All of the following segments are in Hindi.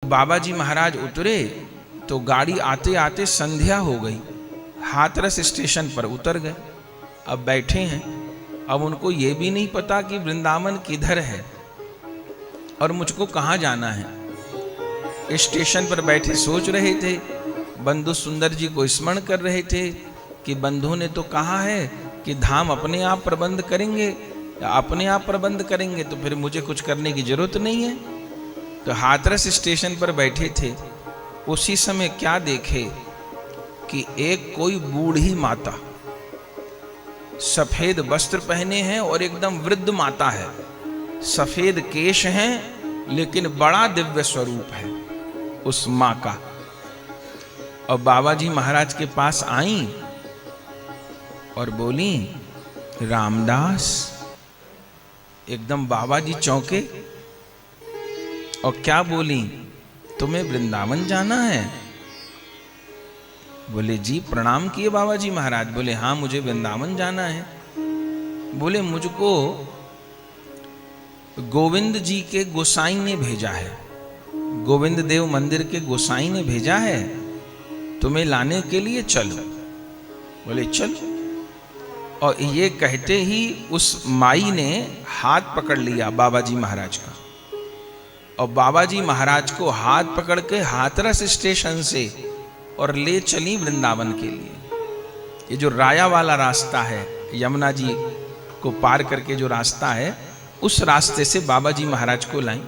बाबा जी महाराज उतरे तो गाड़ी आते आते संध्या हो गई। हाथरस स्टेशन पर उतर गए। अब बैठे हैं। अब उनको ये भी नहीं पता कि वृंदावन किधर है और मुझको कहाँ जाना है। स्टेशन पर बैठे सोच रहे थे, बंधु सुंदर जी को स्मरण कर रहे थे कि बंधु ने तो कहा है कि धाम अपने आप प्रबंध करेंगे, अपने आप प्रबंध करेंगे तो फिर मुझे कुछ करने की जरूरत नहीं है। तो हाथरस स्टेशन पर बैठे थे। उसी समय क्या देखे कि एक कोई बूढ़ी माता, सफेद वस्त्र पहने हैं और एकदम वृद्ध माता है, सफेद केश हैं लेकिन बड़ा दिव्य स्वरूप है उस माँ का। और बाबा जी महाराज के पास आई और बोली, रामदास। एकदम बाबा जी चौंके और क्या बोली, तुम्हें वृंदावन जाना है? बोले जी प्रणाम किए बाबा जी महाराज। बोले हाँ मुझे वृंदावन जाना है। बोले मुझको गोविंद जी के गोसाई ने भेजा है, गोविंद देव मंदिर के गोसाई ने भेजा है तुम्हें लाने के लिए, चलो। बोले चल। और ये कहते ही उस माई ने हाथ पकड़ लिया बाबा जी महाराज का और बाबा जी महाराज को हाथ पकड़ के हाथरस स्टेशन से और ले चली वृंदावन के लिए। ये जो राया वाला रास्ता है, यमुना जी को पार करके जो रास्ता है, उस रास्ते से बाबा जी महाराज को लाई।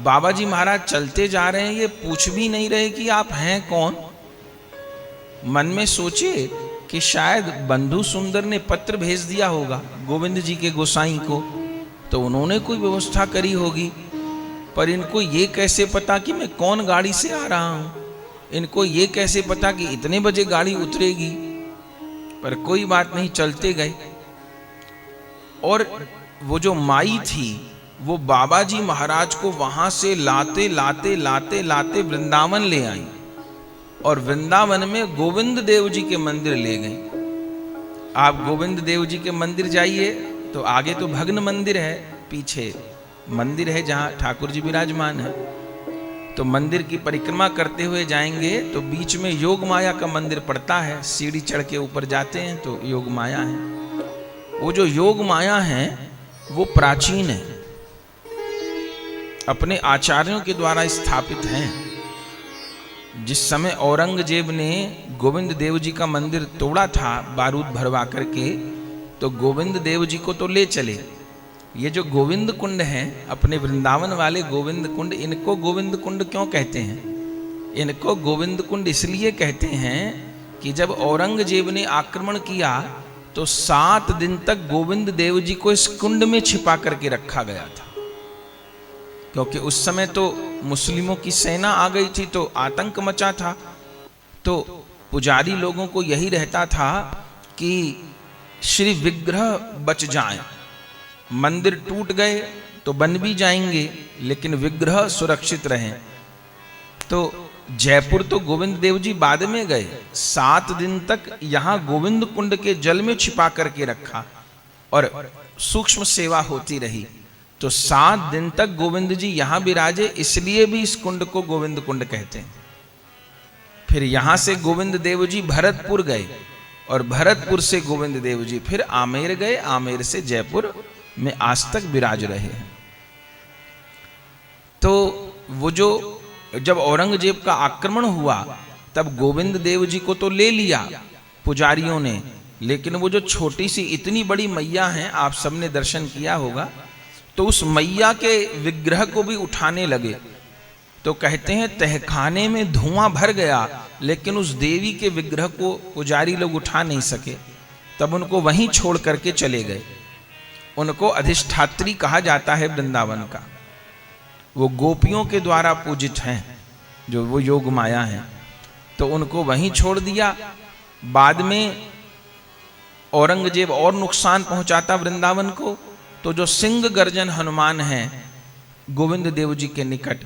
बाबा जी महाराज चलते जा रहे हैं, ये पूछ भी नहीं रहे कि आप हैं कौन। मन में सोचे कि शायद बंधु सुंदर ने पत्र भेज दिया होगा गोविंद जी के गोसाई को, तो उन्होंने कोई व्यवस्था करी होगी। पर इनको ये कैसे पता कि मैं कौन गाड़ी से आ रहा हूं, इनको ये कैसे पता कि इतने बजे गाड़ी उतरेगी। पर कोई बात नहीं, चलते गए। और वो जो माई थी वो बाबा जी महाराज को वहां से लाते लाते लाते लाते वृंदावन ले आई और वृंदावन में गोविंद देव जी के मंदिर ले गई। आप गोविंद देव जी के मंदिर जाइए तो आगे तो भग्न मंदिर है, पीछे मंदिर है जहां ठाकुर जी विराजमान है। तो मंदिर की परिक्रमा करते हुए जाएंगे तो बीच में योग माया का मंदिर पड़ता है। सीढ़ी चढ़ के ऊपर जाते हैं तो योग माया है। वो जो योग माया है वो प्राचीन है, अपने आचार्यों के द्वारा स्थापित हैं। जिस समय औरंगजेब ने गोविंद देव जी का मंदिर तोड़ा था बारूद भरवा करके, तो गोविंद देव जी को तो ले चले। ये जो गोविंद कुंड हैं, अपने वृंदावन वाले गोविंद कुंड, इनको गोविंद कुंड क्यों कहते हैं? इनको गोविंद कुंड इसलिए कहते हैं कि जब औरंगजेब ने आक्रमण किया तो 7 दिन तक गोविंद देव जी को इस कुंड में छिपा करके रखा गया था। क्योंकि उस समय तो मुस्लिमों की सेना आ गई थी तो आतंक मचा था। तो पुजारी लोगों को यही रहता था कि श्री विग्रह बच जाएं। मंदिर टूट गए तो बन भी जाएंगे लेकिन विग्रह सुरक्षित रहें। तो जयपुर तो गोविंद देव जी बाद में गए, 7 दिन तक यहां गोविंद कुंड के जल में छिपा करके रखा और सूक्ष्म सेवा होती रही। तो 7 दिन तक गोविंद जी यहां विराजे, इसलिए भी इस कुंड को गोविंद कुंड कहते हैं। फिर यहां से गोविंद देव जी भरतपुर गए और भरतपुर से गोविंद देव जी फिर आमेर गए, आमेर से जयपुर में आज तक विराज रहे हैं। तो वो जो जब औरंगजेब का आक्रमण हुआ तब गोविंद देव जी को तो ले लिया पुजारियों ने, लेकिन वो जो छोटी सी इतनी बड़ी मैया हैं, आप सबने दर्शन किया होगा, तो उस मैया के विग्रह को भी उठाने लगे। तो कहते हैं तहखाने में धुआं भर गया लेकिन उस देवी के विग्रह को पुजारी लोग उठा नहीं सके। तब उनको वहीं छोड़ करके चले गए। उनको अधिष्ठात्री कहा जाता है वृंदावन का। वो गोपियों के द्वारा पूजित हैं, जो वो योग माया हैं। तो उनको वहीं छोड़ दिया। बाद में औरंगजेब और नुकसान पहुंचाता वृंदावन को, तो जो सिंह गर्जन हनुमान हैं गोविंद देव जी के निकट,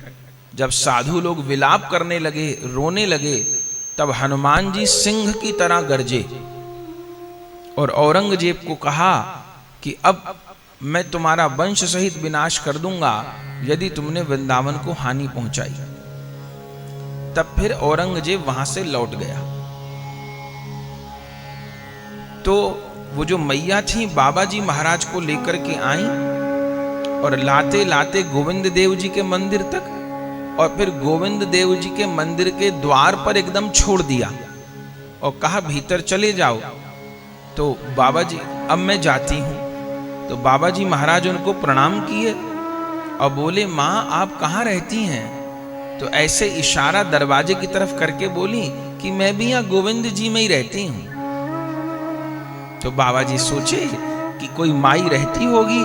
जब साधु लोग विलाप करने लगे, रोने लगे, तब हनुमान जी सिंह की तरह गरजे और औरंगजेब को कहा कि अब मैं तुम्हारा वंश सहित विनाश कर दूंगा यदि तुमने वृंदावन को हानि पहुंचाई। तब फिर औरंगजेब वहां से लौट गया। तो वो जो मैया थी बाबा जी महाराज को लेकर के आई और लाते लाते गोविंद देव जी के मंदिर तक, और फिर गोविंद देव जी के मंदिर के द्वार पर एकदम छोड़ दिया और कहा भीतर चले जाओ। तो बाबा जी अब मैं जाती हूं। तो बाबा जी महाराज उनको प्रणाम किए और बोले माँ आप कहाँ रहती हैं? तो ऐसे इशारा दरवाजे की तरफ करके बोली कि मैं भी यहाँ गोविंद जी में ही रहती हूं। तो बाबा जी सोचे कि कोई माई रहती होगी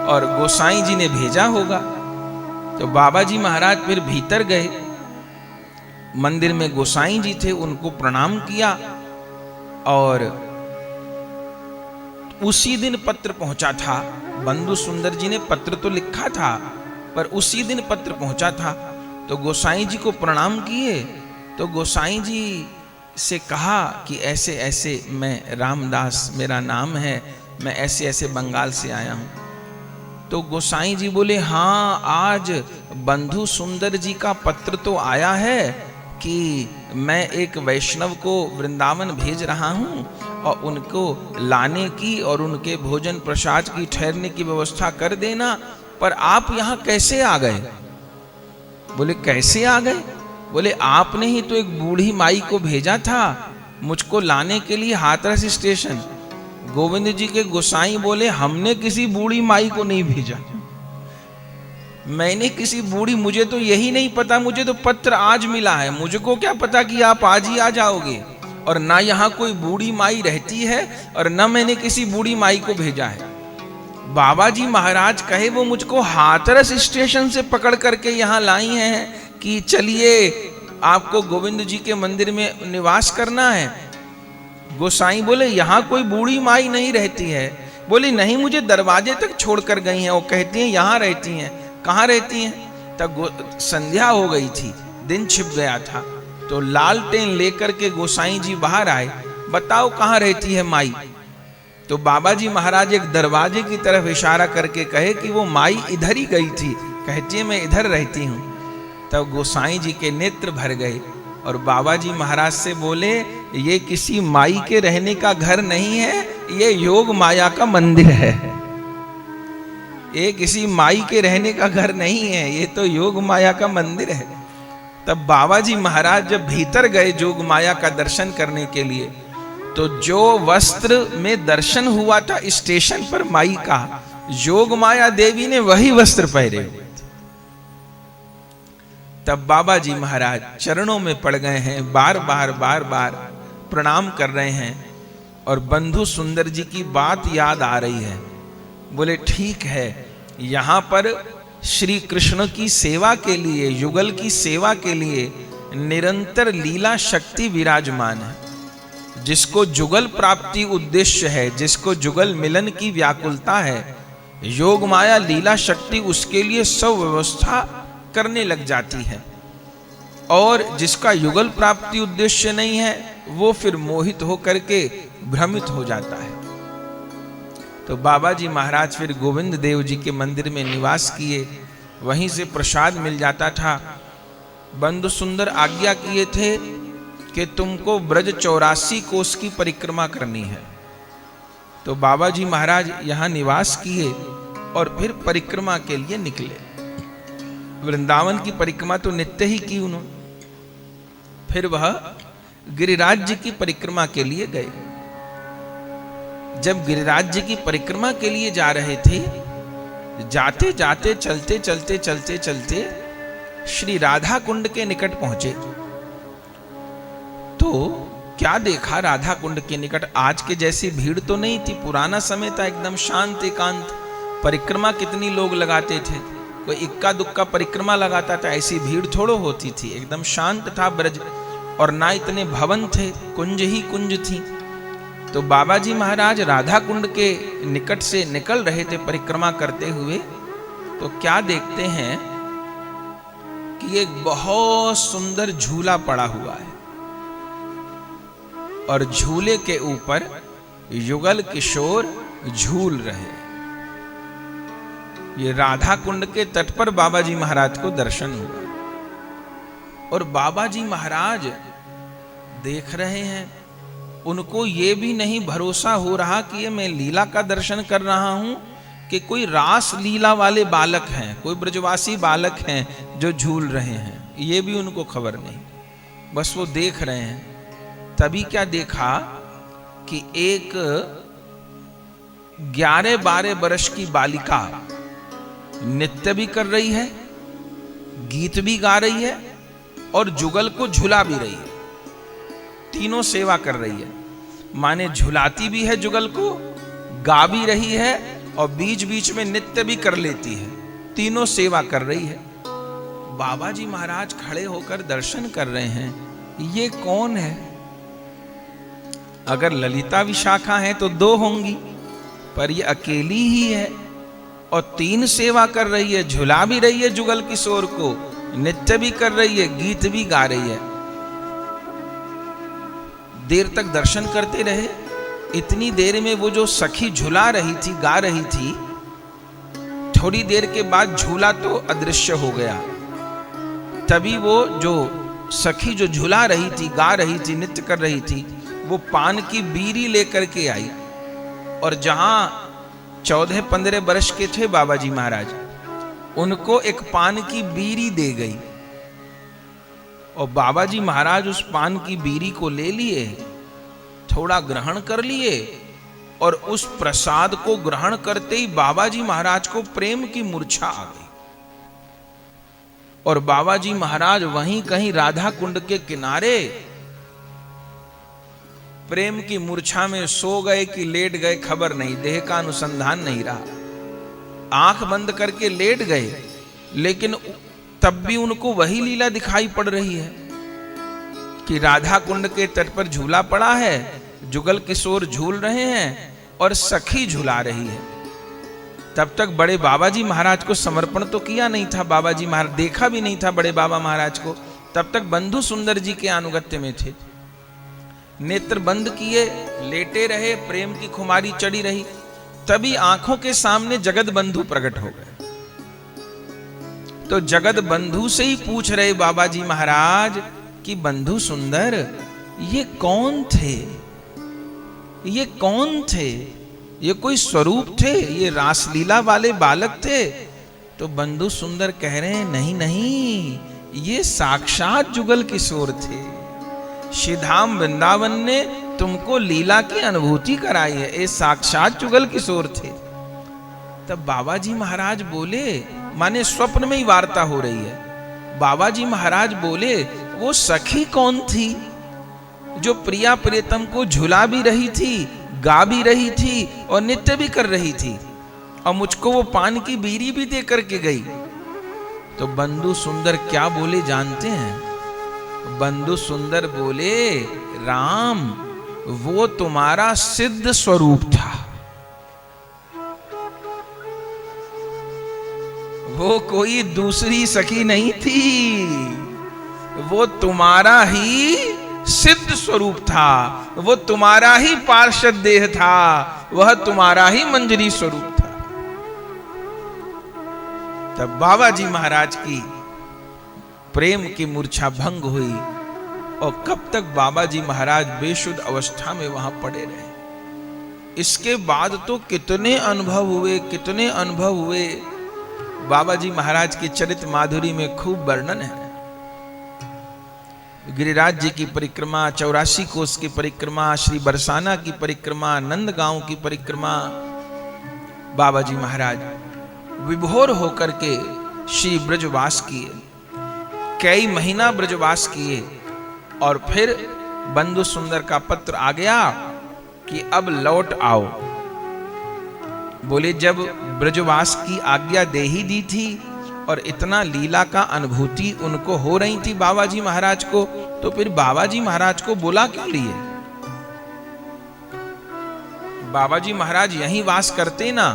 और गोसाई जी ने भेजा होगा। तो बाबा जी महाराज फिर भीतर गए, मंदिर में गोसाई जी थे, उनको प्रणाम किया और उसी दिन पत्र पहुंचा था। बंधु सुंदर जी ने पत्र तो लिखा था पर उसी दिन पत्र पहुंचा था। तो गोसाई जी को प्रणाम किए। तो गोसाई जी से कहा कि ऐसे ऐसे मैं रामदास मेरा नाम है, मैं ऐसे ऐसे बंगाल से आया हूं। तो गोसाई जी बोले हाँ आज बंधु सुंदर जी का पत्र तो आया है कि मैं एक वैष्णव को वृंदावन भेज रहा हूं और उनको लाने की और उनके भोजन प्रसाद की ठहरने की व्यवस्था कर देना, पर आप यहां कैसे आ गए? बोले कैसे आ गए? बोले आपने ही तो एक बूढ़ी माई को भेजा था मुझको लाने के लिए हाथरस स्टेशन। गोविंद जी के गोसाई बोले हमने किसी बूढ़ी माई को नहीं भेजा, मैंने किसी बूढ़ी, मुझे तो यही नहीं पता, मुझे तो पत्र आज मिला है, मुझको क्या पता कि आप आज ही आ जाओगे, और ना यहाँ कोई बूढ़ी माई रहती है और ना मैंने किसी बूढ़ी माई को भेजा है। बाबा जी महाराज कहे वो मुझको हाथरस स्टेशन से पकड़ करके यहाँ लाई हैं कि चलिए आपको गोविंद जी के मंदिर में निवास करना है। गोसाई बोले यहाँ कोई बूढ़ी माई नहीं रहती है। बोली नहीं, मुझे दरवाजे तक छोड़कर गई हैं, वो कहती हैं यहाँ रहती हैं। कहाँ रहती हैं? तब संध्या हो गई थी, दिन छिप गया था। तो लालटेन लेकर के गोसाई जी बाहर आए, बताओ कहाँ रहती है माई? तो बाबा जी महाराज एक दरवाजे की तरफ इशारा करके कहे कि वो माई इधर ही गई थी, कहती है मैं इधर रहती हूँ। तब गोसाई जी के नेत्र भर गए और बाबा जी महाराज से बोले ये किसी माई के रहने का घर नहीं है, ये योग माया का मंदिर है। ये किसी माई के रहने का घर नहीं है, ये तो योग माया का मंदिर है। तब बाबा जी महाराज जब भीतर गए जोग माया का दर्शन करने के लिए, तो जो वस्त्र में दर्शन हुआ था स्टेशन पर माई का, जोग माया देवी ने वही वस्त्र पहने हुए थे। तब बाबा जी महाराज चरणों में पड़ गए हैं, बार बार प्रणाम कर रहे हैं और बंधु सुंदर जी की बात याद आ रही है। बोले ठीक है, यहाँ पर श्री कृष्ण की सेवा के लिए, युगल की सेवा के लिए निरंतर लीला शक्ति विराजमान है। जिसको जुगल प्राप्ति उद्देश्य है, जिसको जुगल मिलन की व्याकुलता है, योग माया लीला शक्ति उसके लिए सब व्यवस्था करने लग जाती है। और जिसका युगल प्राप्ति उद्देश्य नहीं है वो फिर मोहित होकर के भ्रमित हो जाता है। तो बाबा जी महाराज फिर गोविंद देव जी के मंदिर में निवास किए, वहीं से प्रसाद मिल जाता था। बंधु सुंदर आज्ञा किए थे कि तुमको ब्रज 84 कोस की परिक्रमा करनी है। तो बाबा जी महाराज यहाँ निवास किए और फिर परिक्रमा के लिए निकले। वृंदावन की परिक्रमा तो नित्य ही की उन्होंने। फिर वह गिरिराज जी की परिक्रमा के लिए गए। जब गिरिराज जी की परिक्रमा के लिए जा रहे थे, जाते जाते चलते श्री राधा कुंड के निकट पहुंचे। तो क्या देखा राधा कुंड के निकट? आज के जैसी भीड़ तो नहीं थी, पुराना समय था, एकदम शांत एकांत। परिक्रमा कितनी लोग लगाते थे, कोई इक्का दुक्का परिक्रमा लगाता था, ऐसी भीड़ थोड़ो होती थी। एकदम शांत था ब्रज, और ना इतने भवन थे, कुंज ही कुंज थी। तो बाबा जी महाराज राधा कुंड के निकट से निकल रहे थे परिक्रमा करते हुए। तो क्या देखते हैं कि एक बहुत सुंदर झूला पड़ा हुआ है और झूले के ऊपर युगल किशोर झूल रहे। ये राधा कुंड के तट पर बाबा जी महाराज को दर्शन हुआ। और बाबा जी महाराज देख रहे हैं। उनको ये भी नहीं भरोसा हो रहा कि ये मैं लीला का दर्शन कर रहा हूं कि कोई रास लीला वाले बालक हैं, कोई ब्रजवासी बालक हैं जो झूल रहे हैं, ये भी उनको खबर नहीं। बस वो देख रहे हैं। तभी क्या देखा कि एक 11-12 वर्ष की बालिका नृत्य भी कर रही है, गीत भी गा रही है और जुगल को झुला भी रही है। तीनों सेवा कर रही है, माने झुलाती भी है जुगल को, गा भी रही है और बीच बीच में नृत्य भी कर लेती है। तीनों सेवा कर रही है। बाबा जी महाराज खड़े होकर दर्शन कर रहे हैं। ये कौन है? अगर ललिता विशाखा है तो 2 होंगी, पर ये अकेली ही है और 3 सेवा कर रही है, झुला भी रही है जुगल किशोर को, नृत्य भी कर रही है, गीत भी गा रही है। देर तक दर्शन करते रहे। इतनी देर में वो जो सखी झुला रही थी, गा रही थी, थोड़ी देर के बाद झूला तो अदृश्य हो गया। तभी वो जो सखी जो झुला रही थी, गा रही थी, नृत्य कर रही थी, वो पान की बीरी लेकर के आई और जहां 14-15 वर्ष के थे बाबा जी महाराज, उनको एक पान की बीरी दे गई और बाबा जी महाराज उस पान की बीरी को ले लिए, थोड़ा ग्रहण कर लिए और उस प्रसाद को ग्रहण करते ही बाबा जी महाराज को प्रेम की मूर्छा आ गई और बाबा जी महाराज वहीं कहीं राधा कुंड के किनारे प्रेम की मूर्छा में सो गए कि लेट गए, खबर नहीं, देह का अनुसंधान नहीं रहा। आंख बंद करके लेट गए, लेकिन तब भी उनको वही लीला दिखाई पड़ रही है कि राधा कुंड के तट पर झूला पड़ा है, जुगल किशोर झूल रहे हैं और सखी झुला रही है। तब तक बड़े बाबा जी महाराज को समर्पण तो किया नहीं था, बाबा जी महाराज देखा भी नहीं था बड़े बाबा महाराज को। तब तक बंधु सुंदर जी के अनुगत्य में थे। नेत्र बंद किए, लेटे रहे, प्रेम की खुमारी चढ़ी रही। तभी आंखों के सामने जगत बंधु प्रकट हो गए। तो जगत बंधु से ही पूछ रहे बाबा जी महाराज कि बंधु सुंदर, ये कौन थे? ये कौन थे? ये कोई स्वरूप थे? ये रासलीला वाले बालक थे? तो बंधु सुंदर कह रहे हैं, नहीं नहीं, ये साक्षात जुगल किशोर थे। श्रीधाम वृंदावन ने तुमको लीला की अनुभूति कराई है, ये साक्षात जुगल किशोर थे। तब बाबा जी महाराज बोले, माने स्वप्न में ही वार्ता हो रही है। बाबा जी महाराज बोले, वो सखी कौन थी जो प्रिया प्रियतम को झुला भी रही थी, गा भी रही थी और नृत्य भी कर रही थी, और मुझको वो पान की बीरी भी दे करके गई? तो बंधु सुंदर क्या बोले जानते हैं? बंधु सुंदर बोले, राम, वो तुम्हारा सिद्ध स्वरूप था, वो कोई दूसरी सखी नहीं थी, वो तुम्हारा ही सिद्ध स्वरूप था, वो तुम्हारा ही पार्षद देह था, वह तुम्हारा ही मंजरी स्वरूप था। तब बाबा जी महाराज की प्रेम की मूर्छा भंग हुई और कब तक बाबा जी महाराज बेशुद्ध अवस्था में वहां पड़े रहे। इसके बाद तो कितने अनुभव हुए, कितने अनुभव हुए। बाबा जी महाराज के चरित्र माधुरी में खूब वर्णन है। गिरिराज जी की परिक्रमा, 84 कोस की परिक्रमा, श्री बरसाना की परिक्रमा, नंदगांव की परिक्रमा, बाबा जी महाराज विभोर होकर के श्री ब्रजवास किए, कई महीना ब्रजवास किए। और फिर बंधु सुंदर का पत्र आ गया कि अब लौट आओ। बोले, जब ब्रजवास की आज्ञा दे ही दी थी और इतना लीला का अनुभूति उनको हो रही थी बाबा जी महाराज को, तो फिर बाबा जी महाराज को बुला क्यों लिए? बाबा जी महाराज यहीं वास करते ना?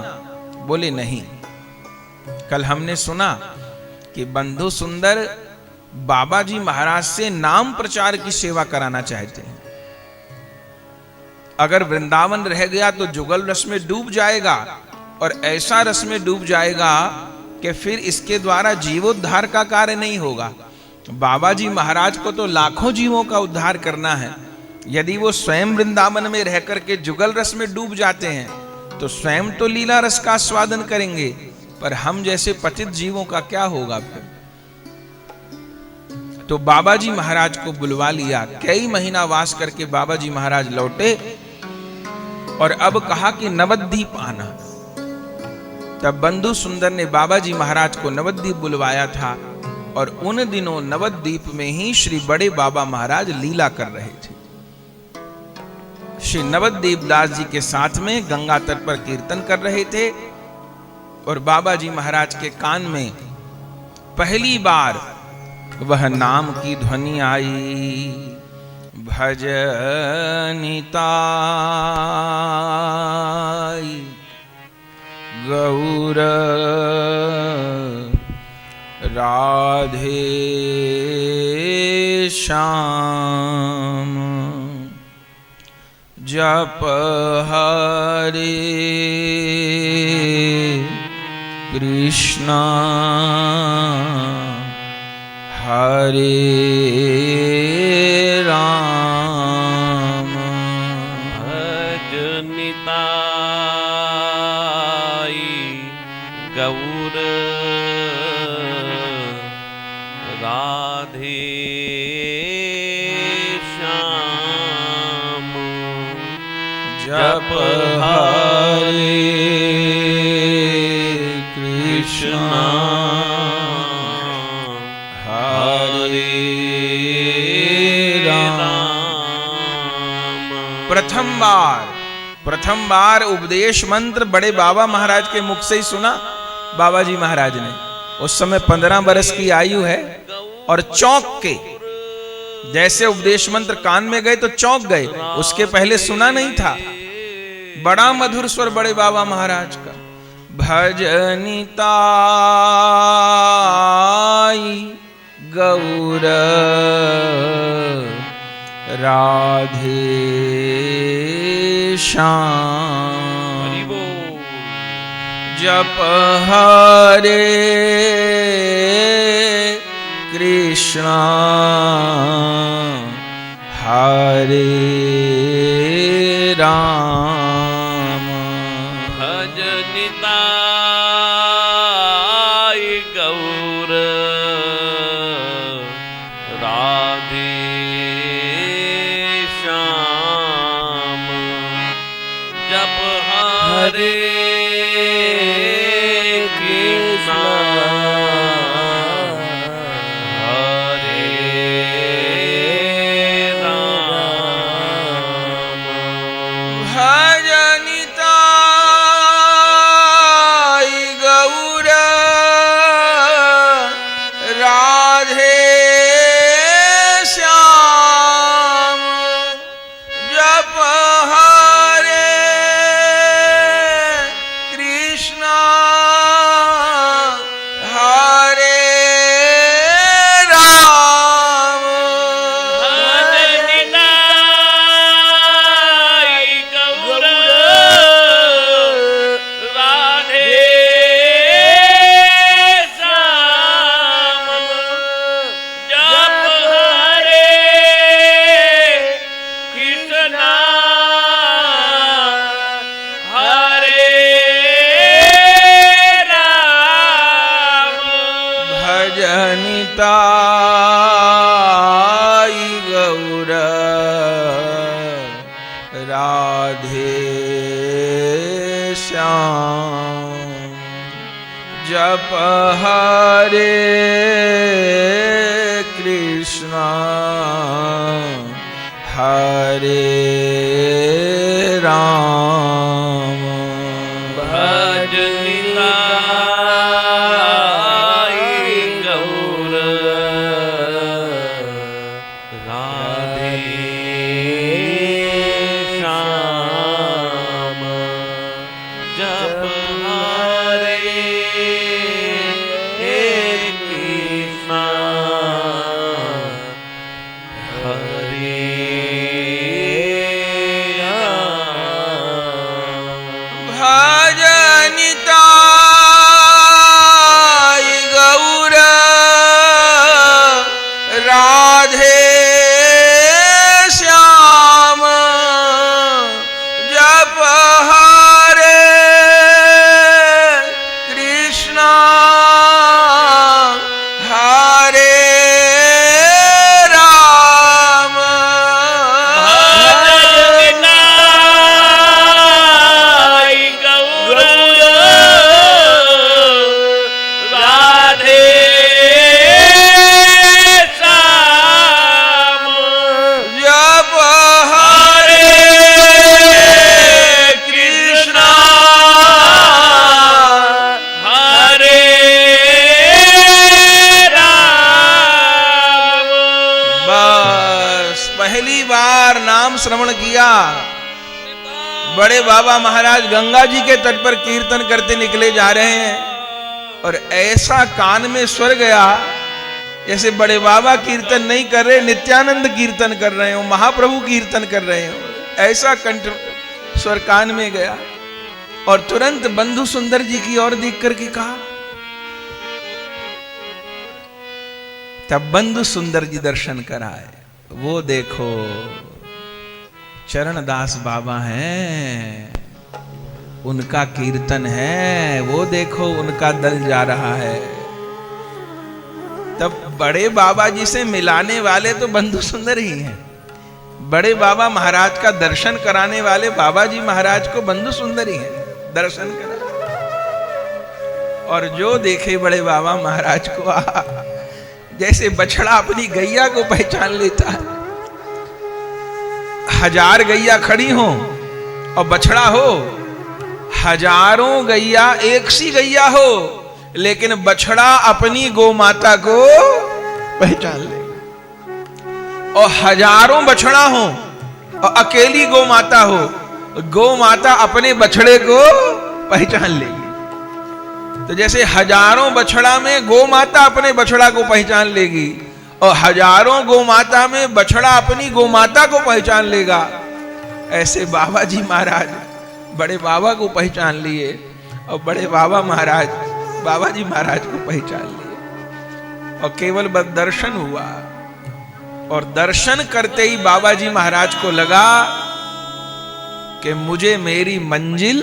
बोले नहीं। कल हमने सुना कि बंधु सुंदर बाबा जी महाराज से नाम प्रचार की सेवा कराना चाहते हैं। अगर वृंदावन रह गया तो जुगल रस में डूब जाएगा, और ऐसा रस में डूब जाएगा कि फिर इसके द्वारा जीवोद्धार का कार्य नहीं होगा। बाबा जी महाराज को तो लाखों जीवों का उद्धार करना है। यदि वो स्वयं वृंदावन में रह करके जुगल रस में डूब जाते हैं तो स्वयं तो लीला रस का आस्वादन करेंगे, पर हम जैसे पतित जीवों का क्या होगा फिर। तो बाबा जी महाराज को बुलवा लिया। कई महीना वास करके बाबा जी महाराज लौटे और अब कहा कि नवद्वीप आना। तब बंधु सुंदर ने बाबा जी महाराज को नवद्वीप बुलवाया था और उन दिनों नवद्वीप में ही श्री बड़े बाबा महाराज लीला कर रहे थे। श्री नवद्वीप दास जी के साथ में गंगा तट पर कीर्तन कर रहे थे और बाबा जी महाराज के कान में पहली बार वह नाम की ध्वनि आई, भजनिताई गौर राधे श्याम, जप हरे कृष्णा हरे राम, भजनिताई गौर राधे श्याम, जप हरे कृष्णा प्रथम बार उपदेश मंत्र बड़े बाबा महाराज के मुख से ही सुना बाबा जी महाराज ने। उस समय 15 बरस की आयु है और चौंक के, जैसे उपदेश मंत्र कान में गए तो चौंक गए, उसके पहले सुना नहीं था। बड़ा मधुर स्वर बड़े बाबा महाराज का, भजनिताई गौर राधे श्याम, जप हरे कृष्णा हरे राम, भजनिताई गौर राधे श्याम, जप हरे कृष्णा हरे राम, भजनिताई गौर राधे श्याम, जप हरे कृष्णा हरे राम, भजनिताई गौर राधे श्याम, जप हरे कृष्णा हरे राम, भजनिताई गौर राधे श्याम, जप हरे कृष्णा हरे राम, भजनिताई गौर राधे श्याम, जप हरे कृष्णा हरे राम। राधे श्याम जप हरे कृष्णा हरे राम श्रवण किया। बड़े बाबा महाराज गंगा जी के तट पर कीर्तन करते निकले जा रहे हैं और ऐसा कान में स्वर गया जैसे बड़े बाबा कीर्तन नहीं कर रहे, नित्यानंद कीर्तन कर रहे हो, महाप्रभु कीर्तन कर रहे हो। ऐसा कंठ स्वर कान में गया और तुरंत बंधु सुंदर जी की ओर देख करके कहा। तब बंधु सुंदर जी दर्शन कराए। वो देखो चरणदास बाबा हैं, उनका कीर्तन है। वो देखो उनका दल जा रहा है। तब बड़े बाबा जी से मिलाने वाले तो बंधु सुंदर ही हैं। बड़े बाबा महाराज का दर्शन कराने वाले बाबा जी महाराज को बंधु सुंदर ही हैं, दर्शन करा। और जो देखे बड़े बाबा महाराज को जैसे बछड़ा अपनी गैया को पहचान लेता है। हजार गैया खड़ी हो और बछड़ा हो, हजारों गैया एक सी गैया हो, लेकिन बछड़ा अपनी गौ माता को पहचान ले। और हजारों बछड़ा हो और अकेली गौ माता हो, गौ माता अपने बछड़े को पहचान लेगी। तो जैसे हजारों बछड़ा में गौ माता अपने बछड़ा को पहचान लेगी और हजारों गौ माता में बछड़ा अपनी गौ माता को पहचान लेगा, ऐसे बाबा जी महाराज बड़े बाबा को पहचान लिए और बड़े बाबा महाराज बाबा जी महाराज को पहचान लिए। और केवल बस दर्शन हुआ और दर्शन करते ही बाबा जी महाराज को लगा कि मुझे मेरी मंजिल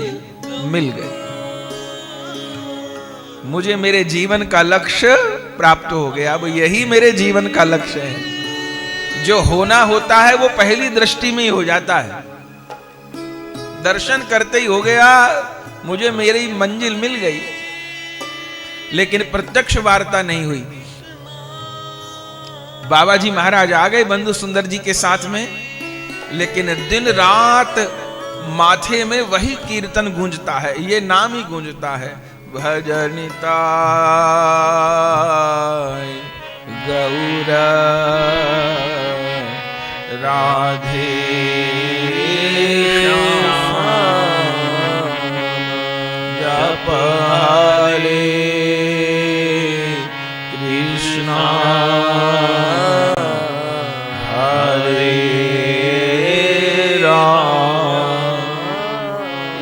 मिल गई, मुझे मेरे जीवन का लक्ष्य प्राप्त हो गया। अब यही मेरे जीवन का लक्ष्य है। जो होना होता है वो पहली दृष्टि में ही हो जाता है। दर्शन करते ही हो गया, मुझे मेरी मंजिल मिल गई। लेकिन प्रत्यक्ष वार्ता नहीं हुई। बाबा जी महाराज आ गए बंधु सुंदर जी के साथ में, लेकिन दिन रात माथे में वही कीर्तन गूंजता है, ये नाम ही गूंजता है, भजनिता गौर राधे जप हरे कृष्णा हरे राम।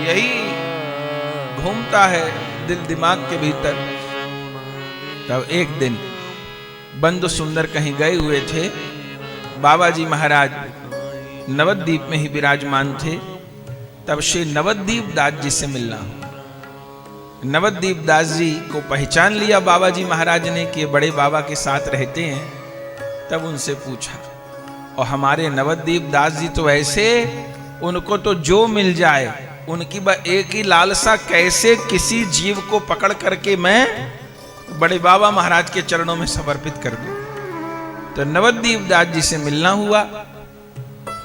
यही घूमता है दिल दिमाग के भीतर। तब एक दिन बंधु सुंदर कहीं गए हुए थे। बाबा जी महाराज नवद्वीप में ही विराजमान थे। तब श्री नवद्वीप दास जी से मिलना हो। नवद्वीप दास जी को पहचान लिया बाबा जी महाराज ने कि बड़े बाबा के साथ रहते हैं। तब उनसे पूछा, और हमारे नवद्वीप दास जी तो ऐसे, उनको तो जो मिल जाए, उनकी बस एक ही लालसा, कैसे किसी जीव को पकड़ करके मैं बड़े बाबा महाराज के चरणों में समर्पित कर दूं। तो नवद्वीप दास जी से मिलना हुआ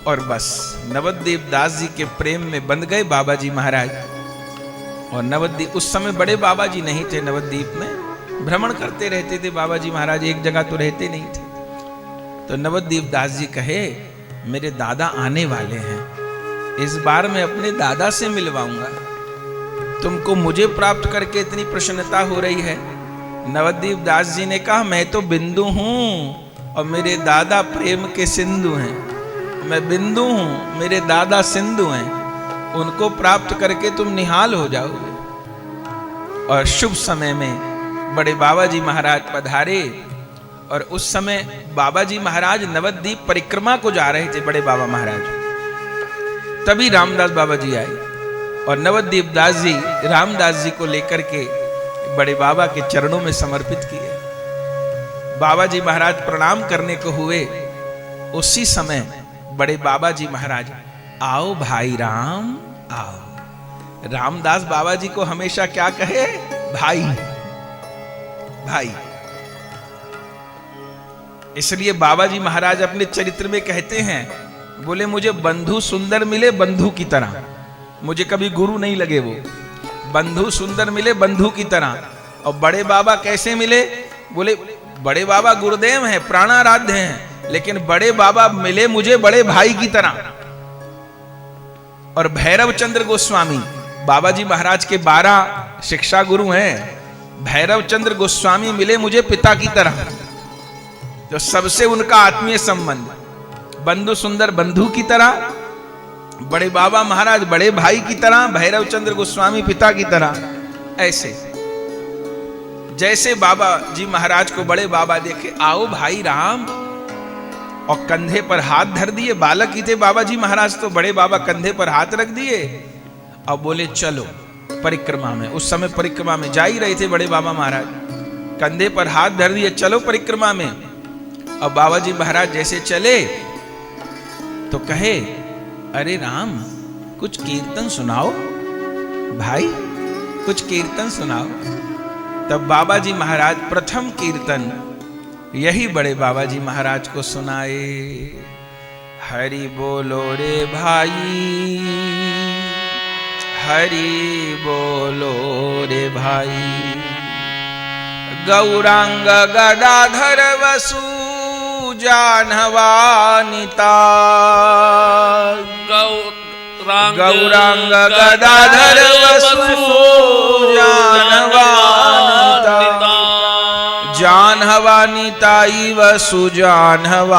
और बस नवद्वीप दास जी के प्रेम में बंध गए बाबा जी महाराज। और नवद्वीप, उस समय बड़े बाबा जी नहीं थे, नवद्वीप में भ्रमण करते रहते थे बाबा जी महाराज, एक जगह तो रहते नहीं थे। तो नवद्वीप दास जी कहे, मेरे दादा आने वाले हैं, इस बार मैं अपने दादा से मिलवाऊंगा। तुमको मुझे प्राप्त करके इतनी प्रसन्नता हो रही है। नवद्वीप दास जी ने कहा, मैं तो बिंदु हूं और मेरे दादा प्रेम के सिंधु हैं। मैं बिंदु हूं, मेरे दादा सिंधु हैं, उनको प्राप्त करके तुम निहाल हो जाओगे। और शुभ समय में बड़े बाबा जी महाराज पधारे और उस समय बाबा जी महाराज नवद्वीप परिक्रमा को जा रहे थे, बड़े बाबा महाराज। तभी रामदास बाबा जी आए और नवद्वीप दास जी रामदास जी को लेकर के बड़े बाबा के चरणों में समर्पित किए। बाबा जी महाराज प्रणाम करने को हुए, उसी समय बड़े बाबा जी महाराज, आओ भाई राम आओ। रामदास बाबा जी को हमेशा क्या कहे? भाई भाई। इसलिए बाबा जी महाराज अपने चरित्र में कहते हैं, बोले मुझे बंधु सुंदर मिले बंधु की तरह, मुझे कभी गुरु नहीं लगे वो, बंधु सुंदर मिले बंधु की तरह। और बड़े बाबा कैसे मिले? बोले बड़े बाबा गुरुदेव हैं, प्राणाराध्य हैं, लेकिन बड़े बाबा मिले मुझे बड़े भाई की तरह। और भैरव चंद्र गोस्वामी बाबा जी महाराज के 12 शिक्षा गुरु हैं। भैरव चंद्र गोस्वामी मिले मुझे पिता की तरह, तो सबसे उनका आत्मीय संबंध, बंधु सुंदर बंधु की तरह, बड़े बाबा महाराज बड़े भाई की तरह, भैरव चंद्र गोस्वामी पिता की तरह। ऐसे जैसे बाबा जी महाराज को बड़े बाबा देखे, आओ भाई राम, और कंधे पर हाथ धर दिए। बालक ही थे बाबा जी महाराज, तो बड़े बाबा कंधे पर हाथ रख दिए और बोले चलो परिक्रमा में। उस समय परिक्रमा में जा ही रहे थे बड़े बाबा महाराज, कंधे पर हाथ धर दिए, चलो परिक्रमा में। और बाबा जी महाराज जैसे चले तो कहे, अरे राम कुछ कीर्तन सुनाओ भाई, कुछ कीर्तन सुनाओ। तब बाबा जी महाराज प्रथम कीर्तन यही बड़े बाबा जी महाराज को सुनाए। हरि बोलो रे भाई, हरि बोलो रे भाई, गौरांग गदाधर वसु जानवानिता, गौरांग गदाधर वसु जानवानिता, जानवानिताई वसु जानवानिता,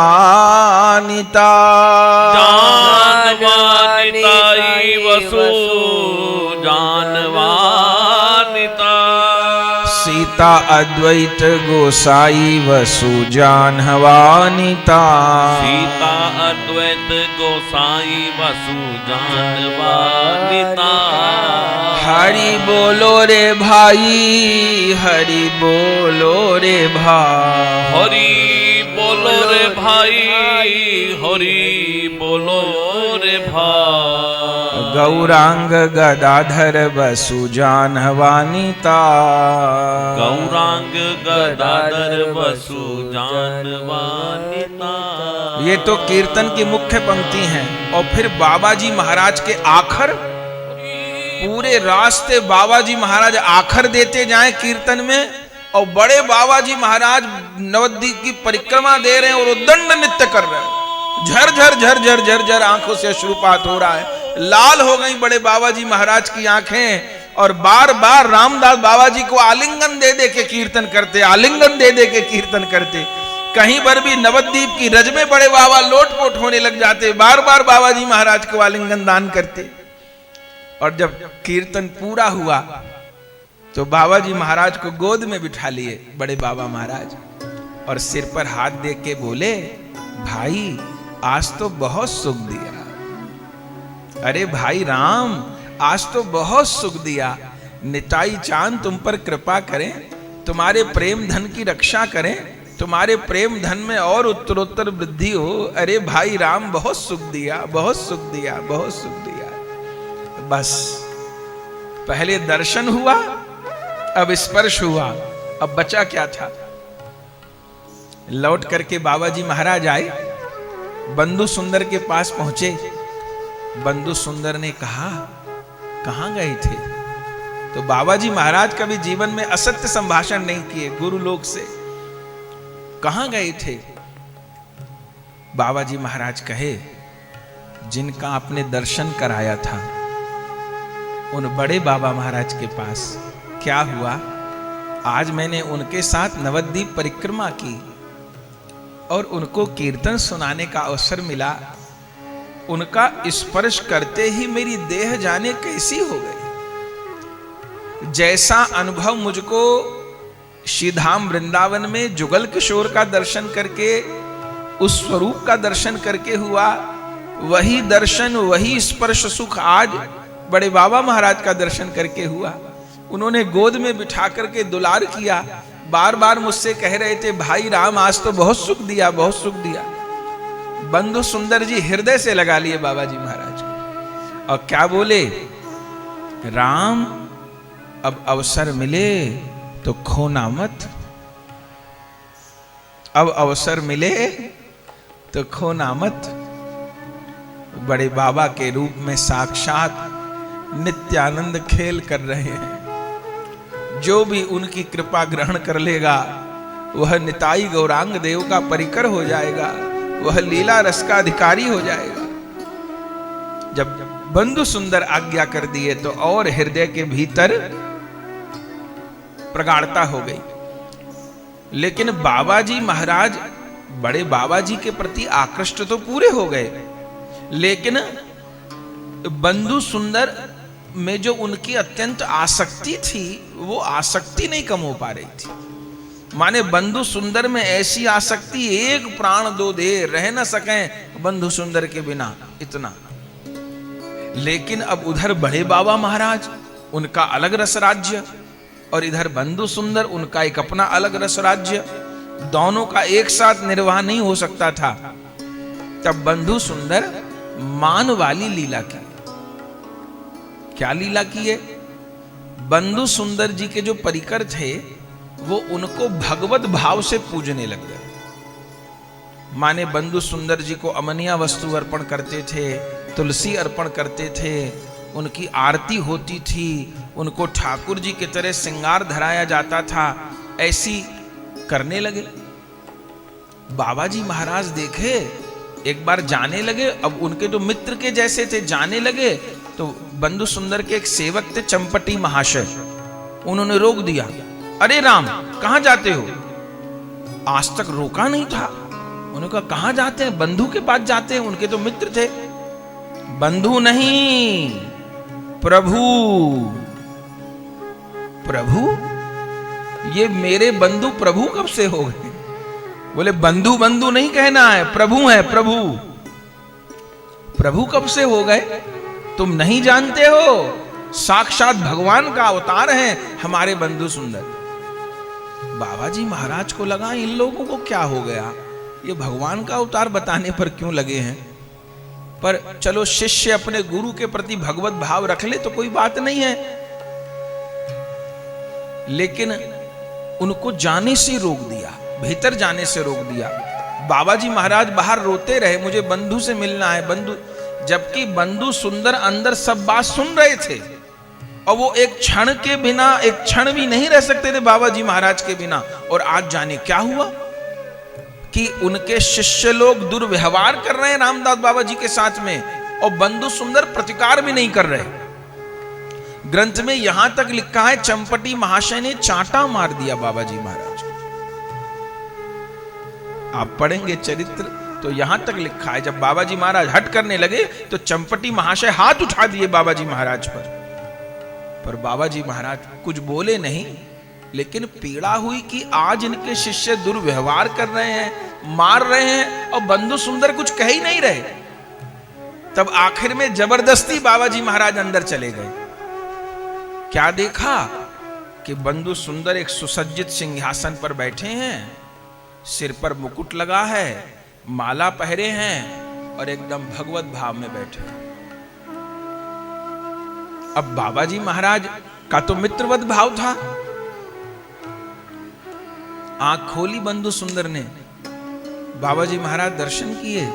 जानवानिताई वसु जानवानिता, सीता अद्वैत गोसाई वसु जानवानिता, सीता अद्वैत गोसाई वसु जानवानिता। हरि बोलो रे भाई, हरि बोलो रे भाई, हरि बोलो रे भाई, हरि बोलो रे भाई, गौरांग गदाधर वसु जानवानिता, गौरांग गदाधर वसु जानवानिता। ये तो कीर्तन की मुख्य पंक्ति हैं। और फिर बाबा जी महाराज के आखर, पूरे रास्ते बाबा जी महाराज आखर देते जाएं कीर्तन में, और बड़े बाबा जी महाराज नवद्वीप की परिक्रमा दे रहे हैं और उद्दंड नृत्य कर रहे हैं। झर झर झर झर झर झर आंखों से अश्रुपात हो रहा है, लाल हो गई बड़े बाबा जी महाराज की आंखें, और बार बार रामदास बाबा जी को आलिंगन दे दे के कीर्तन करते, आलिंगन दे दे के कीर्तन करते। कहीं पर भी नवद्वीप की रज में बड़े बाबा लोटपोट होने लग जाते, बार बार बाबा जी महाराज को आलिंगन दान करते। और जब कीर्तन पूरा हुआ तो बाबा जी महाराज को गोद में बिठा लिए बड़े बाबा महाराज, और सिर पर हाथ दे के बोले, भाई आज तो बहुत सुख दिया, अरे भाई राम आज तो बहुत सुख दिया, निताई चांद तुम पर कृपा करें, तुम्हारे प्रेम धन की रक्षा करें, तुम्हारे प्रेम धन में और उत्तरोत्तर वृद्धि हो। अरे भाई राम बहुत सुख दिया, बहुत सुख दिया, बहुत सुख दिया। बस पहले दर्शन हुआ, अब स्पर्श हुआ, अब बचा क्या था? लौट करके बाबा जी महाराज आए, बंधु सुंदर के पास पहुंचे। बंधु सुंदर ने कहा, कहां गए थे? तो बाबा जी महाराज कभी जीवन में असत्य संभाषण नहीं किए गुरु लोक से। कहां गए थे? बाबा जी महाराज कहे, जिनका आपने दर्शन कराया था उन बड़े बाबा महाराज के पास। क्या हुआ? आज मैंने उनके साथ नवद्वीप परिक्रमा की और उनको कीर्तन सुनाने का अवसर मिला। उनका स्पर्श करते ही मेरी देह जाने कैसी हो गई। जैसा अनुभव मुझको श्रीधाम वृंदावन में जुगल किशोर का दर्शन करके, उस स्वरूप का दर्शन करके हुआ। वही दर्शन, वही स्पर्श सुख आज बड़े बाबा महाराज का दर्शन करके हुआ। उन्होंने गोद में बिठा करके दुलार किया। बार बार मुझसे कह रहे थे, भाई राम आज तो बहुत सुख दिया, बहुत सुख दिया। बंधु सुंदर जी हृदय से लगा लिए बाबा जी महाराज को और क्या बोले, राम अब अवसर मिले तो खोना मत, अब अवसर मिले तो खोना मत। बड़े बाबा के रूप में साक्षात नित्यानंद खेल कर रहे हैं। जो भी उनकी कृपा ग्रहण कर लेगा वह निताई गौरांग देव का परिकर हो जाएगा, वह लीला रस का अधिकारी हो जाएगा। जब बंधु सुंदर आज्ञा कर दिए तो और हृदय के भीतर प्रगाढ़ता हो गई। लेकिन बाबा जी महाराज बड़े बाबा जी के प्रति आकृष्ट तो पूरे हो गए, लेकिन बंधु सुंदर में जो उनकी अत्यंत आसक्ति थी वो आसक्ति नहीं कम हो पा रही थी। माने बंधु सुंदर में ऐसी आसक्ति, एक प्राण दो दे रह न सकें बंधु सुंदर के बिना, इतना। लेकिन अब उधर बड़े बाबा महाराज उनका अलग रस राज्य और इधर बंधु सुंदर उनका एक अपना अलग रस राज्य, दोनों का एक साथ निर्वाह नहीं हो सकता था। तब बंधु सुंदर मान वाली लीला की। क्या लीला की है? बंधु सुंदर जी के जो परिकर थे वो उनको भगवत भाव से पूजने लग गए। माने बंधु सुंदर जी को अमनिया वस्तु अर्पण करते थे, तुलसी अर्पण करते थे, उनकी आरती होती थी, उनको ठाकुर जी की तरह श्रृंगार धराया जाता था, ऐसी करने लगे। बाबा जी महाराज देखे, एक बार जाने लगे। अब उनके जो मित्र के जैसे थे, जाने लगे तो बंधु सुंदर के एक सेवक थे चंपटी महाशय, उन्होंने रोक दिया। अरे राम कहां जाते हो? आज तक रोका नहीं था। उन्होंने कहा कहां जाते हैं? बंधु के पास जाते हैं, उनके तो मित्र थे। बंधु नहीं, प्रभु। प्रभु? ये मेरे बंधु प्रभु कब से हो गए? बोले बंधु बंधु नहीं कहना है, प्रभु है प्रभु। प्रभु कब से हो गए? तुम नहीं जानते हो, साक्षात भगवान का अवतार हैं हमारे बंधु सुंदर। बाबा जी महाराज को लगा इन लोगों को क्या हो गया, ये भगवान का अवतार बताने पर क्यों लगे हैं। पर चलो शिष्य अपने गुरु के प्रति भगवत भाव रख ले तो कोई बात नहीं है, लेकिन उनको जाने से रोक दिया, भीतर जाने से रोक दिया। बाबा जी महाराज बाहर रोते रहे, मुझे बंधु से मिलना है, बंधु। जबकि बंधु सुंदर अंदर सब बात सुन रहे थे और वो एक क्षण के बिना, एक क्षण भी नहीं रह सकते थे बाबा जी महाराज के बिना। और आज जाने क्या हुआ कि उनके शिष्य लोग दुर्व्यवहार कर रहे हैं रामदास बाबा जी के साथ में, और बंधु सुंदर प्रतिकार भी नहीं कर रहे। ग्रंथ में यहां तक लिखा है चंपटी महाशय ने चांटा मार दिया बाबा जी महाराज। आप पढ़ेंगे चरित्र तो यहां तक लिखा है, जब बाबा जी महाराज हट करने लगे तो चंपटी महाशय हाथ उठा दिए बाबा जी महाराज पर बाबा जी महाराज कुछ बोले नहीं, लेकिन पीड़ा हुई कि आज इनके शिष्य दुर्व्यवहार कर रहे हैं, मार रहे हैं, और बंधु सुंदर कुछ कह ही नहीं रहे। तब आखिर में जबरदस्ती बाबा जी महाराज अंदर चले गए। क्या देखा कि बंधु सुंदर एक सुसज्जित सिंहासन पर बैठे हैं, सिर पर मुकुट लगा है, माला पहरे हैं और एकदम भगवत भाव में बैठे। अब बाबा जी महाराज का तो मित्रवत भाव था। आंख खोली बंधु सुंदर ने, बाबा जी महाराज दर्शन किए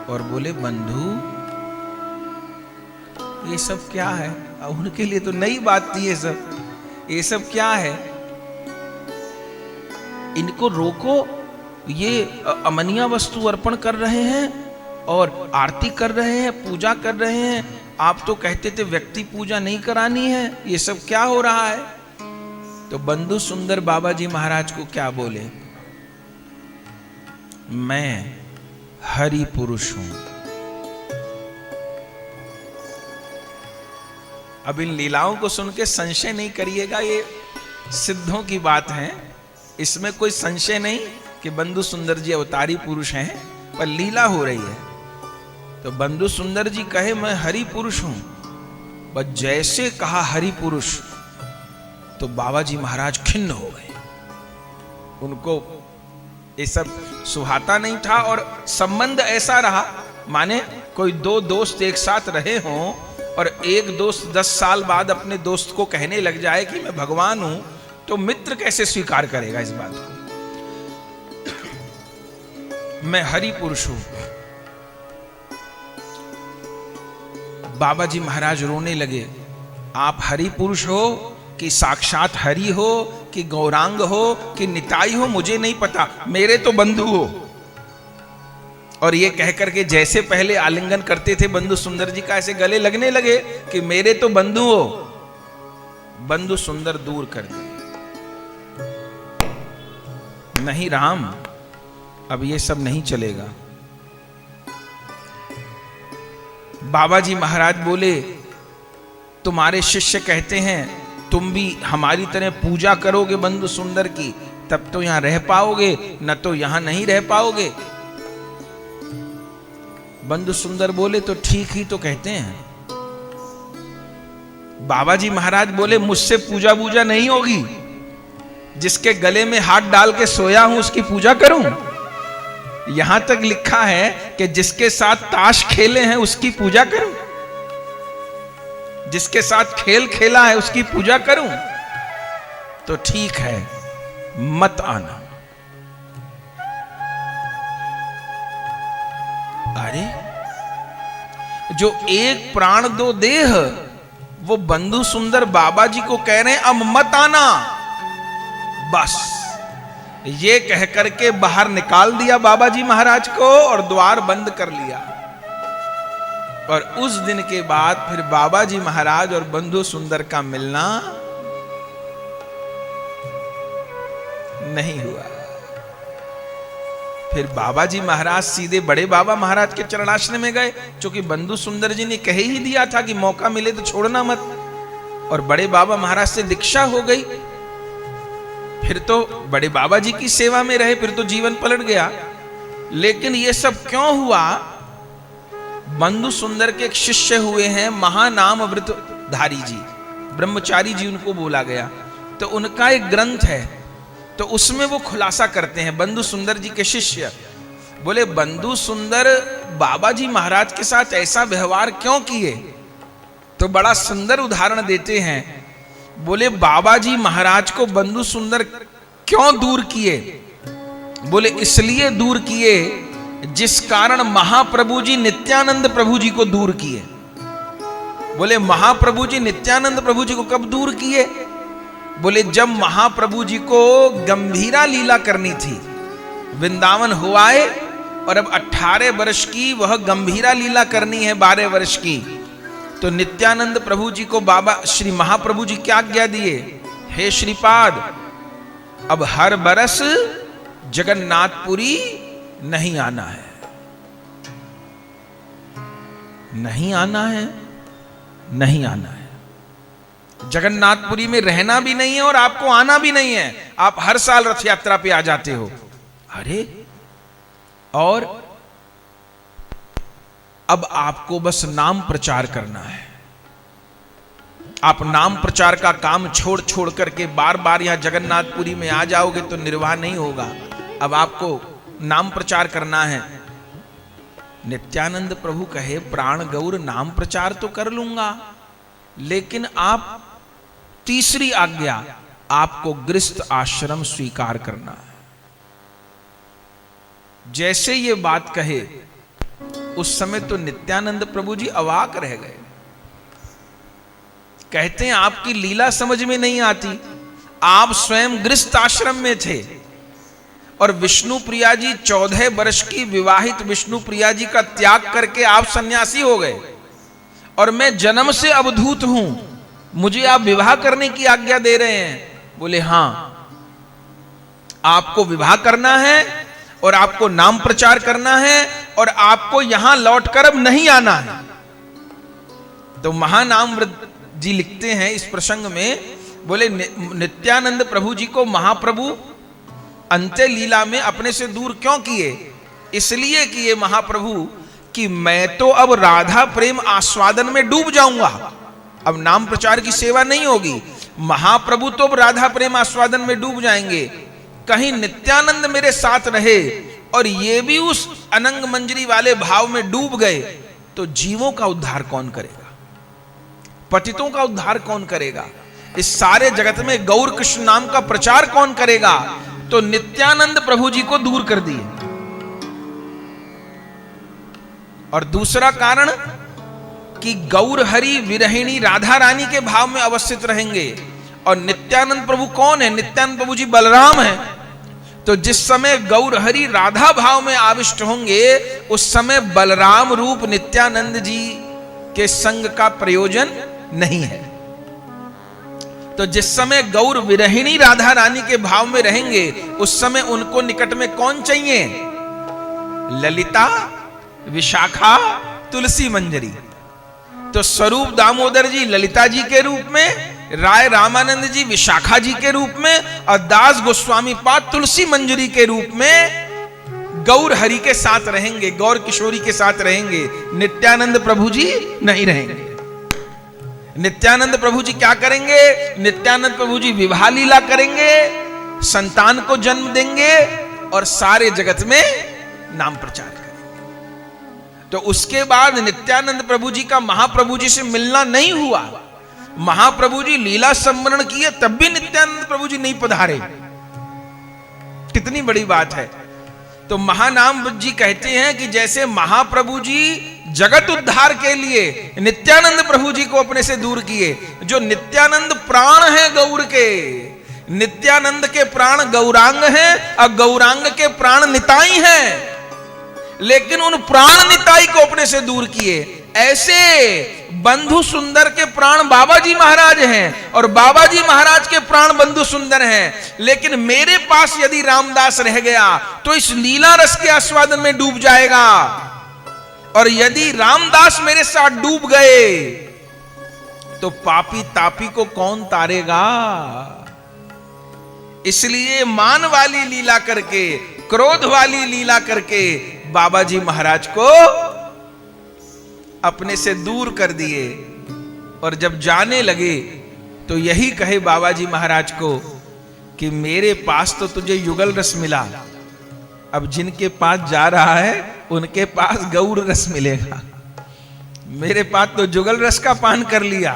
और बोले बंधु ये सब क्या है? उनके लिए तो नई बात थी ये सब क्या है? इनको रोको, ये अमनिया वस्तु अर्पण कर रहे हैं और आरती कर रहे हैं, पूजा कर रहे हैं। आप तो कहते थे व्यक्ति पूजा नहीं करानी है, ये सब क्या हो रहा है? तो बंधु सुंदर बाबा जी महाराज को क्या बोले, मैं हरि पुरुष हूं। अब इन लीलाओं को सुन के संशय नहीं करिएगा, ये सिद्धों की बात है, इसमें कोई संशय नहीं कि बंधु सुंदर जी अवतारी पुरुष हैं, पर लीला हो रही है। तो बंधु सुंदर जी कहे मैं हरि पुरुष हूं, बस जैसे कहा हरि पुरुष तो बाबा जी महाराज खिन्न हो गए। उनको ये सब सुहाता नहीं था और संबंध ऐसा रहा, माने कोई दो दोस्त एक साथ रहे हों और एक दोस्त 10 साल बाद अपने दोस्त को कहने लग जाए कि मैं भगवान हूं, तो मित्र कैसे स्वीकार करेगा इस बात को। मैं हरि पुरुष हूं। बाबा जी महाराज रोने लगे, आप हरि पुरुष हो कि साक्षात हरि हो कि गौरांग हो कि निताई हो मुझे नहीं पता, मेरे तो बंधु हो। और ये कह करके जैसे पहले आलिंगन करते थे बंधु सुंदर जी का, ऐसे गले लगने लगे कि मेरे तो बंधु हो। बंधु सुंदर दूर कर दिए, नहीं राम अब ये सब नहीं चलेगा। बाबा जी महाराज बोले, तुम्हारे शिष्य कहते हैं तुम भी हमारी तरह पूजा करोगे बंधु सुंदर की, तब तो यहां रह पाओगे, न तो यहां नहीं रह पाओगे। बंधु सुंदर बोले, तो ठीक ही तो कहते हैं। बाबा जी महाराज बोले, मुझसे पूजा बूजा नहीं होगी, जिसके गले में हाथ डाल के सोया हूं उसकी पूजा करूं। यहां तक लिखा है कि जिसके साथ ताश खेले हैं उसकी पूजा करूं, जिसके साथ खेल खेला है उसकी पूजा करूं। तो ठीक है, मत आना। अरे जो एक प्राण दो देह, वो बंधु सुंदर बाबा जी को कह रहे हैं अब मत आना। बस ये कह करके बाहर निकाल दिया बाबा जी महाराज को और द्वार बंद कर लिया। और उस दिन के बाद फिर बाबा जी महाराज और बंधु सुंदर का मिलना नहीं हुआ। फिर बाबा जी महाराज सीधे बड़े बाबा महाराज के चरणाश्रम में गए, क्योंकि बंधु सुंदर जी ने कह ही दिया था कि मौका मिले तो छोड़ना मत। और बड़े बाबा महाराज से दीक्षा हो गई। फिर तो बड़े बाबा जी की सेवा में रहे, फिर तो जीवन पलट गया। लेकिन ये सब क्यों हुआ? बंधु सुंदर के एक शिष्य हुए हैं महानाम व्रतधारी जी, ब्रह्मचारी जी उनको बोला गया। तो उनका एक ग्रंथ है, तो उसमें वो खुलासा करते हैं। बंधु सुंदर जी के शिष्य बोले, बंधु सुंदर बाबा जी महाराज के साथ ऐसा व्यवहार क्यों किए? तो बड़ा सुंदर उदाहरण देते हैं। बोले, बाबा जी महाराज को बंधु सुंदर क्यों दूर किए? बोले, इसलिए दूर किए जिस कारण महाप्रभु जी नित्यानंद प्रभु जी को दूर किए। बोले, महाप्रभु जी नित्यानंद प्रभु जी को कब दूर किए? बोले, जब महाप्रभु जी को गंभीरा लीला करनी थी, वृंदावन हो आए और अब 18 वर्ष की वह गंभीरा लीला करनी है, 12 वर्ष की। तो नित्यानंद प्रभु जी को बाबा श्री महाप्रभु जी क्या आज्ञा दिए? हे श्रीपाद, अब हर बरस जगन्नाथपुरी नहीं आना है, नहीं आना है, नहीं आना है। जगन्नाथपुरी में रहना भी नहीं है और आपको आना भी नहीं है। आप हर साल रथ यात्रा पे आ जाते हो। अरे, और अब आपको बस नाम प्रचार करना है। आप नाम प्रचार का काम छोड़ छोड़ करके बार बार यहां जगन्नाथपुरी में आ जाओगे तो निर्वाह नहीं होगा। अब आपको नाम प्रचार करना है। नित्यानंद प्रभु कहे, प्राण गौर नाम प्रचार तो कर लूंगा, लेकिन आप तीसरी आज्ञा, आपको गृहस्थ आश्रम स्वीकार करना है। जैसे ये बात कहे, उस समय तो नित्यानंद प्रभु जी अवाक रह गए। कहते हैं, आपकी लीला समझ में नहीं आती। आप स्वयं गृहस्थ आश्रम में थे और विष्णु प्रिया जी 14 वर्ष की विवाहित विष्णु प्रिया जी का त्याग करके आप सन्यासी हो गए, और मैं जन्म से अवधूत हूं, मुझे आप विवाह करने की आज्ञा दे रहे हैं। बोले, हां, आपको विवाह करना है और आपको नाम प्रचार करना है और आपको यहां लौटकर अब नहीं आना है। तो महानाम जी लिखते हैं इस प्रसंग में, बोले नित्यानंद प्रभु जी को महाप्रभु अंत्य लीला में अपने से दूर क्यों किए? इसलिए किए महाप्रभु कि मैं तो अब राधा प्रेम आस्वादन में डूब जाऊंगा, अब नाम प्रचार की सेवा नहीं होगी। महाप्रभु तो अब राधा प्रेम आस्वादन में डूब जाएंगे, कहीं नित्यानंद मेरे साथ रहे और ये भी उस अनंग मंजरी वाले भाव में डूब गए तो जीवों का उद्धार कौन करेगा? पतितों का उद्धार कौन करेगा? इस सारे जगत में गौर कृष्ण नाम का प्रचार कौन करेगा? तो नित्यानंद प्रभु जी को दूर कर दिए। और दूसरा कारण कि गौर हरि विरहिणी राधा रानी के भाव में अवस्थित रहेंगे। और नित्यानंद प्रभु कौन है? नित्यानंद प्रभु जी बलराम है। तो जिस समय गौर हरि राधा भाव में आविष्ट होंगे उस समय बलराम रूप नित्यानंद जी के संग का प्रयोजन नहीं है। तो जिस समय गौर विरहिणी राधा रानी के भाव में रहेंगे उस समय उनको निकट में कौन चाहिए? ललिता, विशाखा, तुलसी मंजरी। तो स्वरूप दामोदर जी ललिता जी के रूप में, राय रामानंद जी विशाखा जी के रूप में और दास गोस्वामी पाद तुलसी मंजरी के रूप में गौर हरि के साथ रहेंगे, गौर किशोरी के साथ रहेंगे। नित्यानंद प्रभु जी नहीं रहेंगे। नित्यानंद प्रभु जी क्या करेंगे? नित्यानंद प्रभु जी विवाह लीला करेंगे, संतान को जन्म देंगे और सारे जगत में नाम प्रचार करेंगे। तो उसके बाद नित्यानंद प्रभु जी का महाप्रभु जी से मिलना नहीं हुआ। महाप्रभु जी लीला संवरण किए तब भी नित्यानंद प्रभु जी नहीं पधारे। कितनी बड़ी बात है। तो महानाम जी कहते हैं कि जैसे महाप्रभु जी जगत उद्धार के लिए नित्यानंद प्रभु जी को अपने से दूर किए, जो नित्यानंद प्राण है गौर के, नित्यानंद के प्राण गौरांग हैं और गौरांग के प्राण निताई हैं, लेकिन उन प्राण निताई को अपने से दूर किए। ऐसे बंधु सुंदर के प्राण बाबा जी महाराज हैं और बाबा जी महाराज के प्राण बंधु सुंदर हैं, लेकिन मेरे पास यदि रामदास रह गया तो इस लीला रस के आस्वादन में डूब जाएगा, और यदि रामदास मेरे साथ डूब गए तो पापी तापी को कौन तारेगा? इसलिए मान वाली लीला करके, क्रोध वाली लीला करके बाबा जी महाराज को अपने से दूर कर दिए। और जब जाने लगे तो यही कहे बाबा जी महाराज को कि मेरे पास तो तुझे युगल रस मिला, अब जिनके पास जा रहा है उनके पास गौर रस मिलेगा। मेरे पास तो जुगल रस का पान कर लिया,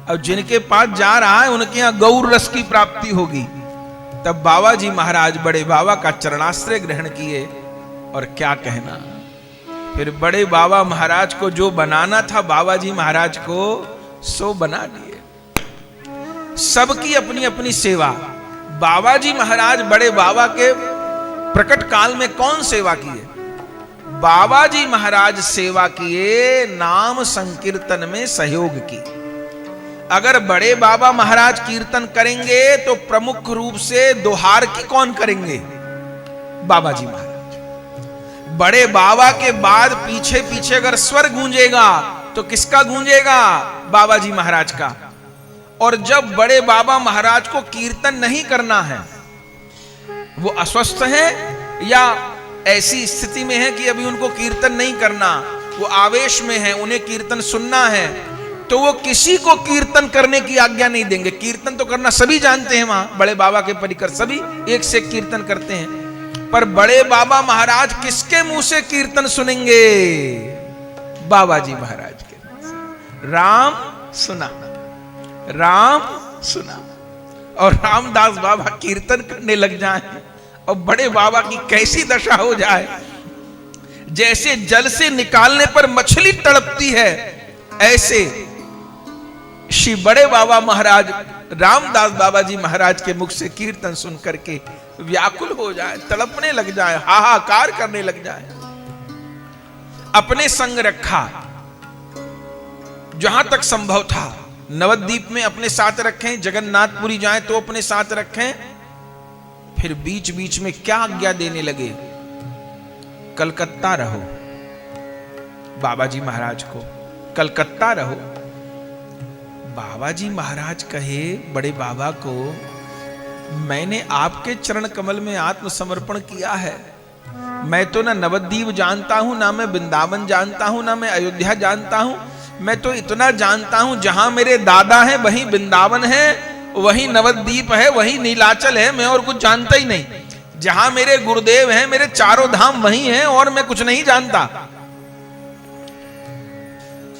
अब जिनके पास जा रहा है उनके यहां गौर रस की प्राप्ति होगी। तब बाबा जी महाराज बड़े बाबा का चरणाश्रय ग्रहण किए। और क्या कहना, फिर बड़े बाबा महाराज को जो बनाना था बाबा जी महाराज को सो बना दिए। सबकी अपनी अपनी सेवा। बाबा जी महाराज बड़े बाबा के प्रकट काल में कौन सेवा किए? बाबा जी महाराज सेवा किए, नाम संकीर्तन में सहयोग की। अगर बड़े बाबा महाराज कीर्तन करेंगे तो प्रमुख रूप से दोहार की कौन करेंगे? बाबा जी महाराज। बड़े बाबा के बाद पीछे पीछे अगर स्वर गूंजेगा तो किसका गूंजेगा? बाबा जी महाराज का। और जब बड़े बाबा महाराज को कीर्तन नहीं करना है, वो अस्वस्थ हैं या ऐसी स्थिति में है कि अभी उनको कीर्तन नहीं करना, वो आवेश में है, उन्हें कीर्तन सुनना है, तो वो किसी को कीर्तन करने की आज्ञा नहीं देंगे। कीर्तन तो करना सभी जानते हैं, वहां बड़े बाबा के परिकर सभी एक से कीर्तन करते हैं, पर बड़े बाबा महाराज किसके मुंह से कीर्तन सुनेंगे? बाबा जी महाराज के। राम सुना, राम सुना, और रामदास बाबा कीर्तन करने लग जाएं और बड़े बाबा की कैसी दशा हो जाए, जैसे जल से निकालने पर मछली तड़पती है, ऐसे श्री बड़े बाबा महाराज रामदास बाबा जी महाराज के मुख से कीर्तन सुन करके व्याकुल हो जाए, तड़पने लग जाए, हाहाकार करने लग जाए। अपने संग रखा, जहां तक संभव था नवद्वीप में अपने साथ रखें, जगन्नाथपुरी जाएं तो अपने साथ रखें। फिर बीच बीच में क्या आज्ञा देने लगे? कलकत्ता रहो, बाबा जी महाराज को कलकत्ता रहो, बाबा जी महाराज कहे बड़े बाबा को, मैंने आपके चरण कमल में आत्मसमर्पण किया है। मैं तो ना नवद्वीप जानता हूं, ना मैं वृंदावन जानता हूं, ना मैं अयोध्या जानता हूं। मैं तो इतना जानता हूं, जहां मेरे दादा हैं वहीं वृंदावन है, वहीं नवद्वीप है, वहीं नीलाचल है। मैं और कुछ जानता ही नहीं। जहां मेरे गुरुदेव हैं, मेरे चारों धाम वहीं हैं, और मैं कुछ नहीं जानता।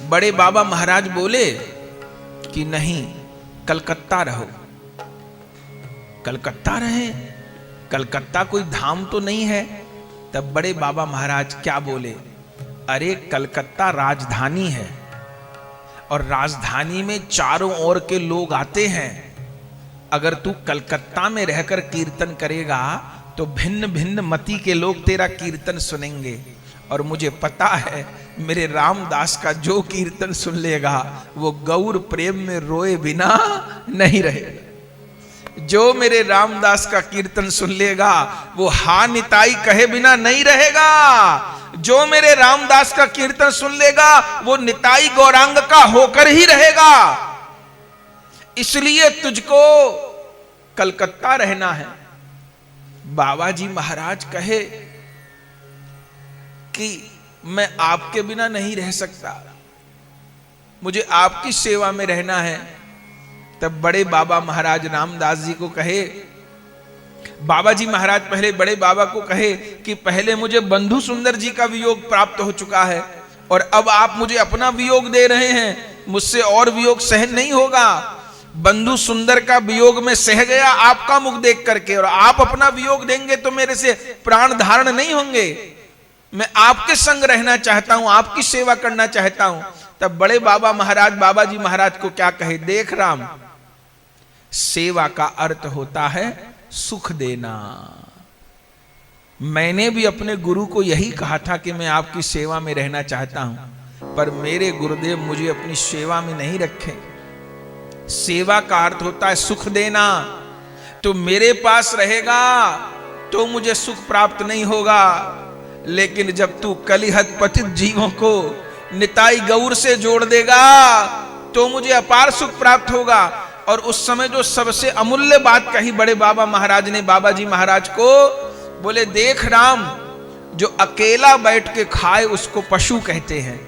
बड़े बाबा महाराज बोले कि नहीं, कलकत्ता रहो। कलकत्ता रहे? कलकत्ता कोई धाम तो नहीं है। तब बड़े बाबा महाराज क्या बोले, अरे कलकत्ता राजधानी है, और राजधानी में चारों ओर के लोग आते हैं। अगर तू कलकत्ता में रहकर कीर्तन करेगा तो भिन्न भिन्न मति के लोग तेरा कीर्तन सुनेंगे। और मुझे पता है मेरे रामदास का जो कीर्तन सुन लेगा वो गौर प्रेम में रोए बिना नहीं रहेगा। जो मेरे रामदास का कीर्तन सुन लेगा वो हा निताई कहे बिना नहीं रहेगा। जो मेरे रामदास का कीर्तन सुन लेगा वो निताई गौरांग का होकर ही रहेगा। इसलिए तुझको कलकत्ता रहना है। बाबा जी महाराज कहे कि मैं आपके बिना नहीं रह सकता, मुझे आपकी सेवा में रहना है। तब बड़े बाबा महाराज रामदास जी को कहे, बाबा जी महाराज पहले बड़े बाबा को कहे कि पहले मुझे बंधु सुंदर जी का वियोग प्राप्त हो चुका है, और अब आप मुझे अपना वियोग दे रहे हैं, मुझसे और वियोग सहन नहीं होगा। बंधु सुंदर का वियोग में सह गया आपका मुख देख करके, और आप अपना वियोग देंगे तो मेरे से प्राण धारण नहीं होंगे। मैं आपके संग रहना चाहता हूं, आपकी सेवा करना चाहता हूं। तब बड़े बाबा महाराज बाबा जी महाराज को क्या कहे, देख राम, सेवा का अर्थ होता है सुख देना। मैंने भी अपने गुरु को यही कहा था कि मैं आपकी सेवा में रहना चाहता हूं, पर मेरे गुरुदेव मुझे अपनी सेवा में नहीं रखे। सेवा का अर्थ होता है सुख देना। तो मेरे पास रहेगा तो मुझे सुख प्राप्त नहीं होगा, लेकिन जब तू कलिहत पतित जीवों को निताई गौर से जोड़ देगा तो मुझे अपार सुख प्राप्त होगा। और उस समय जो सबसे अमूल्य बात कही बड़े बाबा महाराज ने बाबा जी महाराज को, बोले देख राम, जो अकेला बैठ के खाए उसको पशु कहते हैं,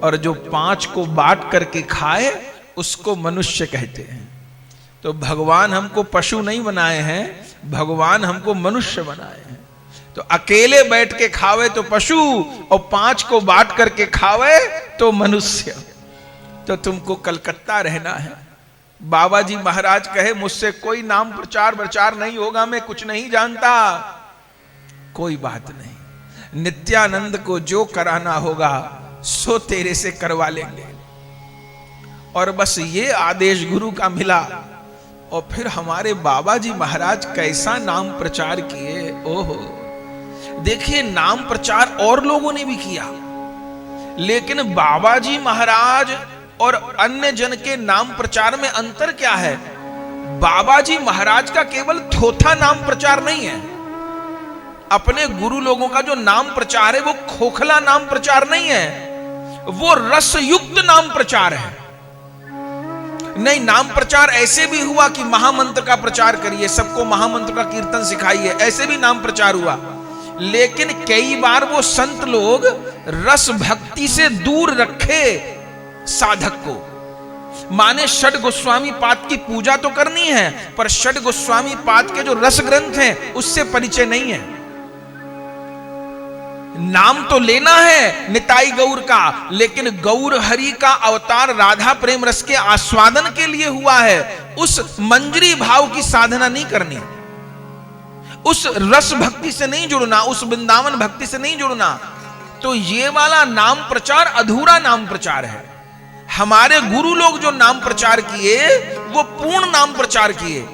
और जो 5 को बांट करके खाए उसको मनुष्य कहते हैं। तो भगवान हमको पशु नहीं बनाए हैं, भगवान हमको मनुष्य बनाए हैं। तो अकेले बैठ के खावे तो पशु, और 5 को बांट करके खावे तो मनुष्य। तो तुमको कलकत्ता रहना है। बाबा जी महाराज कहे, मुझसे कोई नाम प्रचार प्रचार नहीं होगा, मैं कुछ नहीं जानता। कोई बात नहीं, नित्यानंद को जो कराना होगा सो तेरे से करवा लेंगे। और बस ये आदेश गुरु का मिला, और फिर हमारे बाबा जी महाराज कैसा नाम प्रचार किए। ओहो, देखिए नाम प्रचार और लोगों ने भी किया, लेकिन बाबा जी महाराज और अन्य जन के नाम प्रचार में अंतर क्या है। बाबा जी महाराज का केवल थोथा नाम प्रचार नहीं है। अपने गुरु लोगों का जो नाम प्रचार है वो खोखला नाम प्रचार नहीं है, वो रस युक्त नाम प्रचार है। नहीं, नाम प्रचार ऐसे भी हुआ कि महामंत्र का प्रचार करिए, सबको महामंत्र का कीर्तन सिखाइए, ऐसे भी नाम प्रचार हुआ। लेकिन कई बार वो संत लोग रस भक्ति से दूर रखे साधक को। माने षड गोस्वामी पाद की पूजा तो करनी है, पर षड गोस्वामी पाद के जो रस ग्रंथ हैं उससे परिचय नहीं है। नाम तो लेना है निताई गौर का, लेकिन गौर हरि का अवतार राधा प्रेम रस के आस्वादन के लिए हुआ है। उस मंजरी भाव की साधना नहीं करनी, उस रस भक्ति से नहीं जुड़ना, उस वृंदावन भक्ति से नहीं जुड़ना। तो ये वाला नाम प्रचार अधूरा नाम प्रचार है। हमारे गुरु लोग जो नाम प्रचार किए वो पूर्ण नाम प्रचार किए।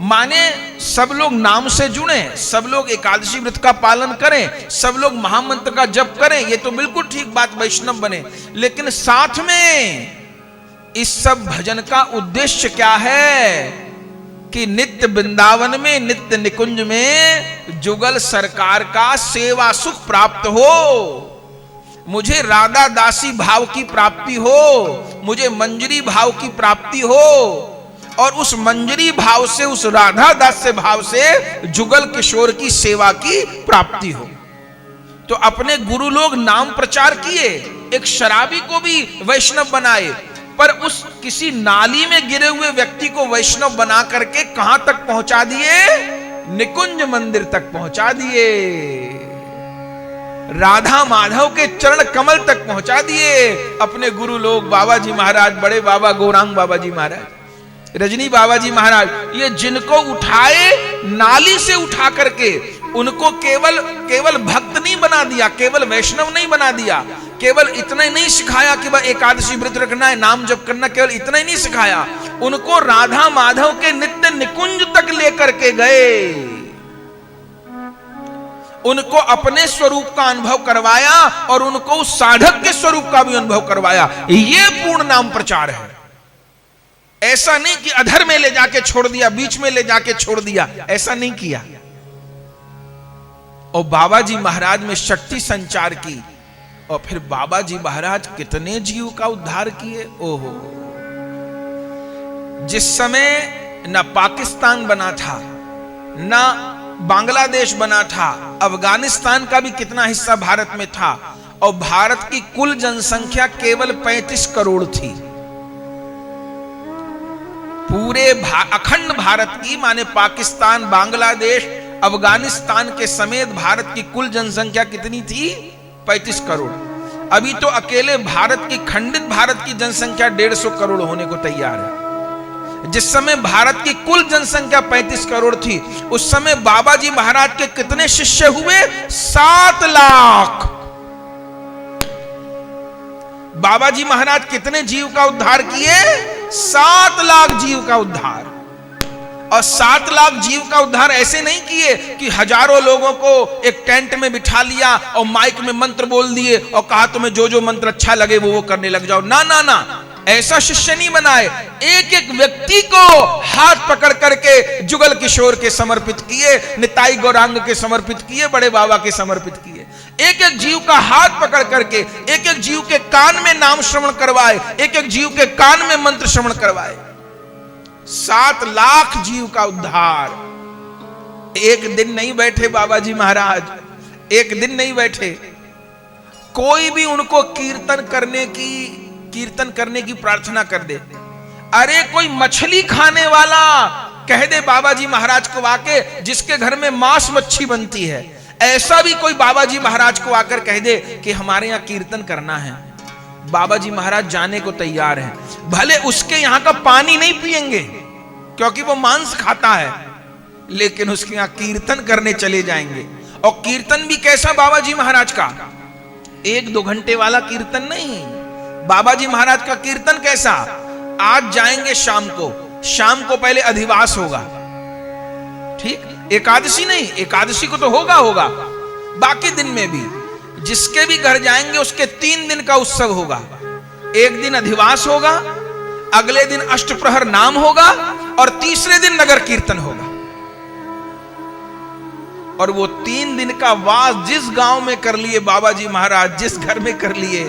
माने सब लोग नाम से जुड़े, सब लोग एकादशी व्रत का पालन करें, सब लोग महामंत्र का जप करें, ये तो बिल्कुल ठीक बात, वैष्णव बने। लेकिन साथ में इस सब भजन का उद्देश्य क्या है कि नित्य वृंदावन में, नित्य निकुंज में जुगल सरकार का सेवा सुख प्राप्त हो। मुझे राधा दासी भाव की प्राप्ति हो, मुझे मंजरी भाव की प्राप्ति हो, और उस मंजरी भाव से, उस राधा दास्य भाव से जुगल किशोर की सेवा की प्राप्ति हो। तो अपने गुरु लोग नाम प्रचार किए, एक शराबी को भी वैष्णव बनाए, पर उस किसी नाली में गिरे हुए व्यक्ति को वैष्णव बना करके कहां तक पहुंचा दिए? निकुंज मंदिर तक पहुंचा दिए, राधा माधव के चरण कमल तक पहुंचा दिए अपने गुरु लोग। बाबा जी महाराज, बड़े बाबा गौरांग बाबा जी महाराज, रजनी बाबा जी महाराज, ये जिनको उठाए नाली से उठा करके, उनको केवल भक्त नहीं बना दिया, केवल वैष्णव नहीं बना दिया, केवल इतना ही नहीं सिखाया कि भाई एकादशी व्रत रखना है, नाम जप करना, केवल इतना ही नहीं सिखाया, उनको राधा माधव के नित्य निकुंज तक लेकर के गए, उनको अपने स्वरूप का अनुभव करवाया और उनको उस साधक के स्वरूप का भी अनुभव करवाया। ये पूर्ण नाम प्रचार है। ऐसा नहीं कि अधर में ले जाके छोड़ दिया, बीच में ले जाके छोड़ दिया, ऐसा नहीं किया। और बाबा जी महाराज में शक्ति संचार की, और फिर बाबा जी महाराज कितने जीव का उद्धार किए। ओहो, जिस समय न पाकिस्तान बना था, न बांग्लादेश बना था, अफगानिस्तान का भी कितना हिस्सा भारत में था, और भारत की कुल जनसंख्या केवल 35 करोड़ थी। पूरे अखंड भारत की, माने पाकिस्तान, बांग्लादेश, अफगानिस्तान के समेत भारत की कुल जनसंख्या कितनी थी? 35 करोड़। अभी तो अकेले भारत की, खंडित भारत की जनसंख्या 150 करोड़ होने को तैयार है। जिस समय भारत की कुल जनसंख्या 35 करोड़ थी, उस समय बाबा जी महाराज के कितने शिष्य हुए? 7 लाख। बाबा जी महाराज कितने जीव का उद्धार किए? 7 लाख जीव का उद्धार। और 7 लाख जीव का उद्धार ऐसे नहीं किए कि हजारों लोगों को एक टेंट में बिठा लिया और माइक में मंत्र बोल दिए और कहा तुम्हें जो जो मंत्र अच्छा लगे वो करने लग जाओ। ना ना ना, ऐसा शिष्य नहीं बनाए। एक एक व्यक्ति को हाथ पकड़ करके जुगल किशोर के समर्पित किए, निताई गौरांग के समर्पित किए, बड़े बाबा के समर्पित किए। एक एक जीव का हाथ पकड़ करके, एक एक जीव के कान में नाम श्रवण करवाए, एक एक जीव के कान में मंत्र श्रवण करवाए। 7 लाख जीव का उद्धार। एक दिन नहीं बैठे बाबा जी महाराज, एक दिन नहीं बैठे। कोई भी उनको कीर्तन करने की प्रार्थना कर दे, अरे कोई मछली खाने वाला कह दे बाबा जी महाराज को आके, जिसके घर में मांस मच्छी बनती है, ऐसा भी कोई बाबा जी महाराज को आकर कह दे कि हमारे यहां कीर्तन करना है, बाबा जी महाराज जाने को तैयार हैं। भले उसके यहां का पानी नहीं पिएंगे क्योंकि वो मांस खाता है, लेकिन उसके यहां कीर्तन करने चले जाएंगे। और कीर्तन भी कैसा बाबा जी महाराज का? 1-2 घंटे वाला कीर्तन नहीं। बाबा जी महाराज का कीर्तन कैसा? आज जाएंगे शाम को पहले अधिवास होगा, ठीक, एकादशी नहीं, एकादशी को तो होगा, बाकी दिन में भी जिसके भी घर जाएंगे उसके 3 दिन का उत्सव होगा। एक दिन अधिवास होगा, अगले दिन अष्टप्रहर नाम होगा, और तीसरे दिन नगर कीर्तन होगा। और वो 3 दिन का वास जिस गांव में कर लिए बाबा जी महाराज, जिस घर में कर लिए,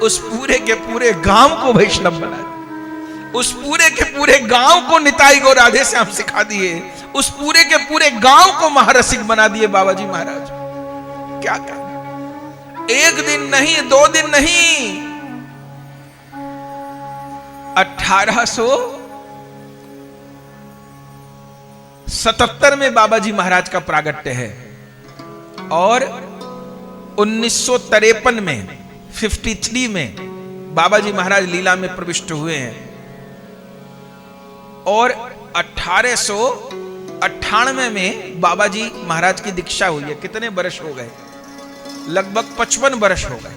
उस पूरे के पूरे गांव को वैष्णव बना दिए, उस पूरे के पूरे गांव को निताई गौ राधे श्याम सिखा दिए, उस पूरे के पूरे गांव को महारसिक बना दिए बाबा जी महाराज। क्या क्या, 1 दिन नहीं, 2 दिन नहीं, 1877 में बाबा जी महाराज का प्रागट्य है, और 1953 में 53 में बाबा जी महाराज लीला में प्रविष्ट हुए हैं, और 1898 में बाबा जी महाराज की दीक्षा हुई है। कितने वर्ष हो गए? लगभग 55 वर्ष हो गए।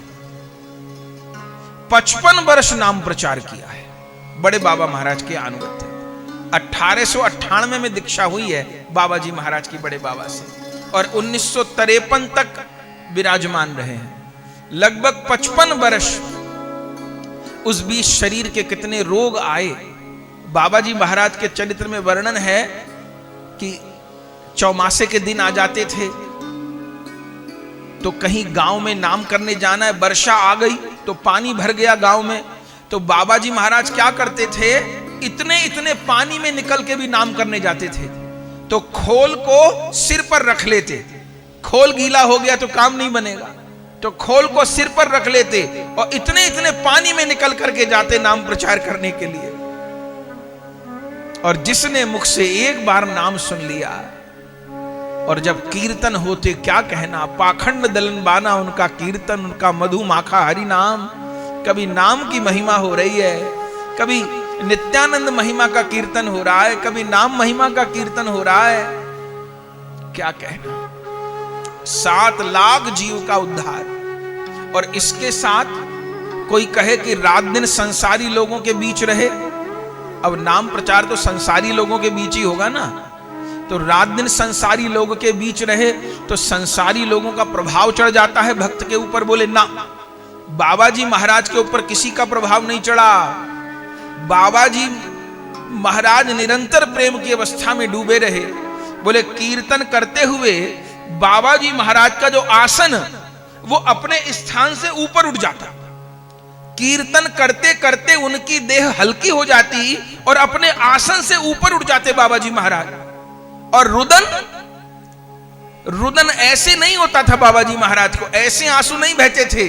55 वर्ष नाम प्रचार किया है, बड़े बाबा महाराज के अनुगत्य। 1898 में दीक्षा हुई है बाबा जी महाराज की बड़े बाबा से, और 1953 तक विराजमान रहे हैं। लगभग 55 वर्ष। उस बीच शरीर के कितने रोग आए। बाबा जी महाराज के चरित्र में वर्णन है कि चौमासे के दिन आ जाते थे, तो कहीं गांव में नाम करने जाना है, वर्षा आ गई तो पानी भर गया गांव में, तो बाबा जी महाराज क्या करते थे, इतने इतने पानी में निकल के भी नाम करने जाते थे। तो खोल को सिर पर रख लेते, खोल गीला हो गया तो काम नहीं बनेगा, तो खोल को सिर पर रख लेते और इतने इतने पानी में निकल करके जाते नाम प्रचार करने के लिए। और जिसने मुख से एक बार नाम सुन लिया, और जब कीर्तन होते क्या कहना, पाखंड दलन बाना उनका कीर्तन, उनका मधु माखा हरि नाम। कभी नाम की महिमा हो रही है, कभी नित्यानंद महिमा का कीर्तन हो रहा है, कभी नाम महिमा का कीर्तन हो रहा है, क्या कहना। 7 लाख जीव का उद्धार। और इसके साथ कोई कहे कि रात दिन संसारी लोगों के बीच रहे, अब नाम प्रचार तो संसारी लोगों के बीच ही होगा ना, तो रात दिन संसारी लोगों के बीच रहे तो संसारी लोगों का प्रभाव चढ़ जाता है भक्त के ऊपर। बोले ना, बाबा जी महाराज के ऊपर किसी का प्रभाव नहीं चढ़ा। बाबा जी महाराज निरंतर प्रेम की अवस्था में डूबे रहे। बोले कीर्तन करते हुए बाबा जी महाराज का जो आसन वो अपने स्थान से ऊपर उठ जाता, कीर्तन करते करते उनकी देह हल्की हो जाती और अपने आसन से ऊपर उठ जाते बाबा जी महाराज। और रुदन ऐसे नहीं होता था बाबा जी महाराज को, ऐसे आंसू नहीं बहते थे,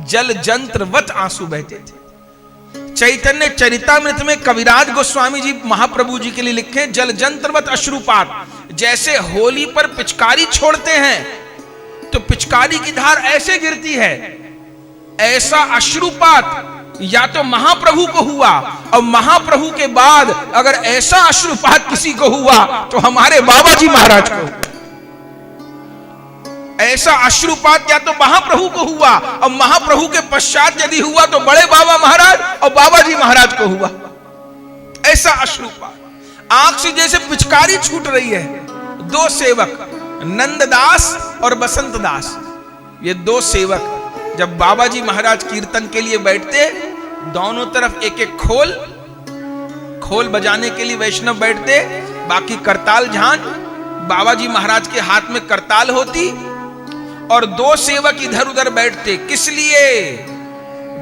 जल जंत्रवत आंसू बहते थे। चैतन्य चरितामृत में कविराज गोस्वामी जी महाप्रभु जी के लिए लिखे, जल जंत्रवत अश्रुपात। जैसे होली पर पिचकारी छोड़ते हैं तो पिचकारी की धार ऐसे गिरती है, ऐसा अश्रुपात या तो महाप्रभु को हुआ, और महाप्रभु के बाद अगर ऐसा अश्रुपात किसी को हुआ तो हमारे बाबा जी महाराज को। ऐसा अश्रुपात या तो महाप्रभु को हुआ, और महाप्रभु के पश्चात यदि हुआ तो बड़े बाबा महाराज और बाबा जी महाराज को हुआ। ऐसा अश्रुपात, आंख से जैसे पिचकारी छूट रही है। 2 सेवक, नंददास और बसंत दास, ये 2 सेवक जब बाबा जी महाराज कीर्तन के लिए बैठते, दोनों तरफ एक एक खोल बजाने के लिए वैष्णव बैठते, बाकी करताल झांझ, बाबा जी महाराज के हाथ में करताल होती, और 2 सेवक इधर उधर बैठते। किस लिए?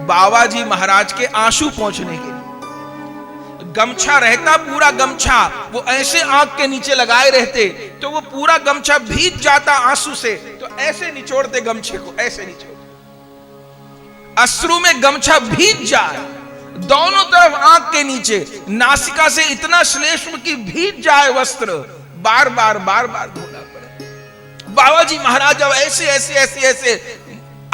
बाबा जी महाराज के आंसू पहुंचने के लिए। गमछा रहता, पूरा गमछा वो ऐसे आंख के नीचे लगाए रहते, तो वो पूरा गमछा भीग जाता आंसू से, तो ऐसे निचोड़ते गमछे को, ऐसे निचोड़ते, अश्रु में गमछा भीग जाए, दोनों तरफ आंख के नीचे, नासिका से इतना श्लेष्म की भीग जाए वस्त्र, बार बार धोना पड़े। बाबा जी महाराज जब ऐसे ऐसे ऐसे ऐसे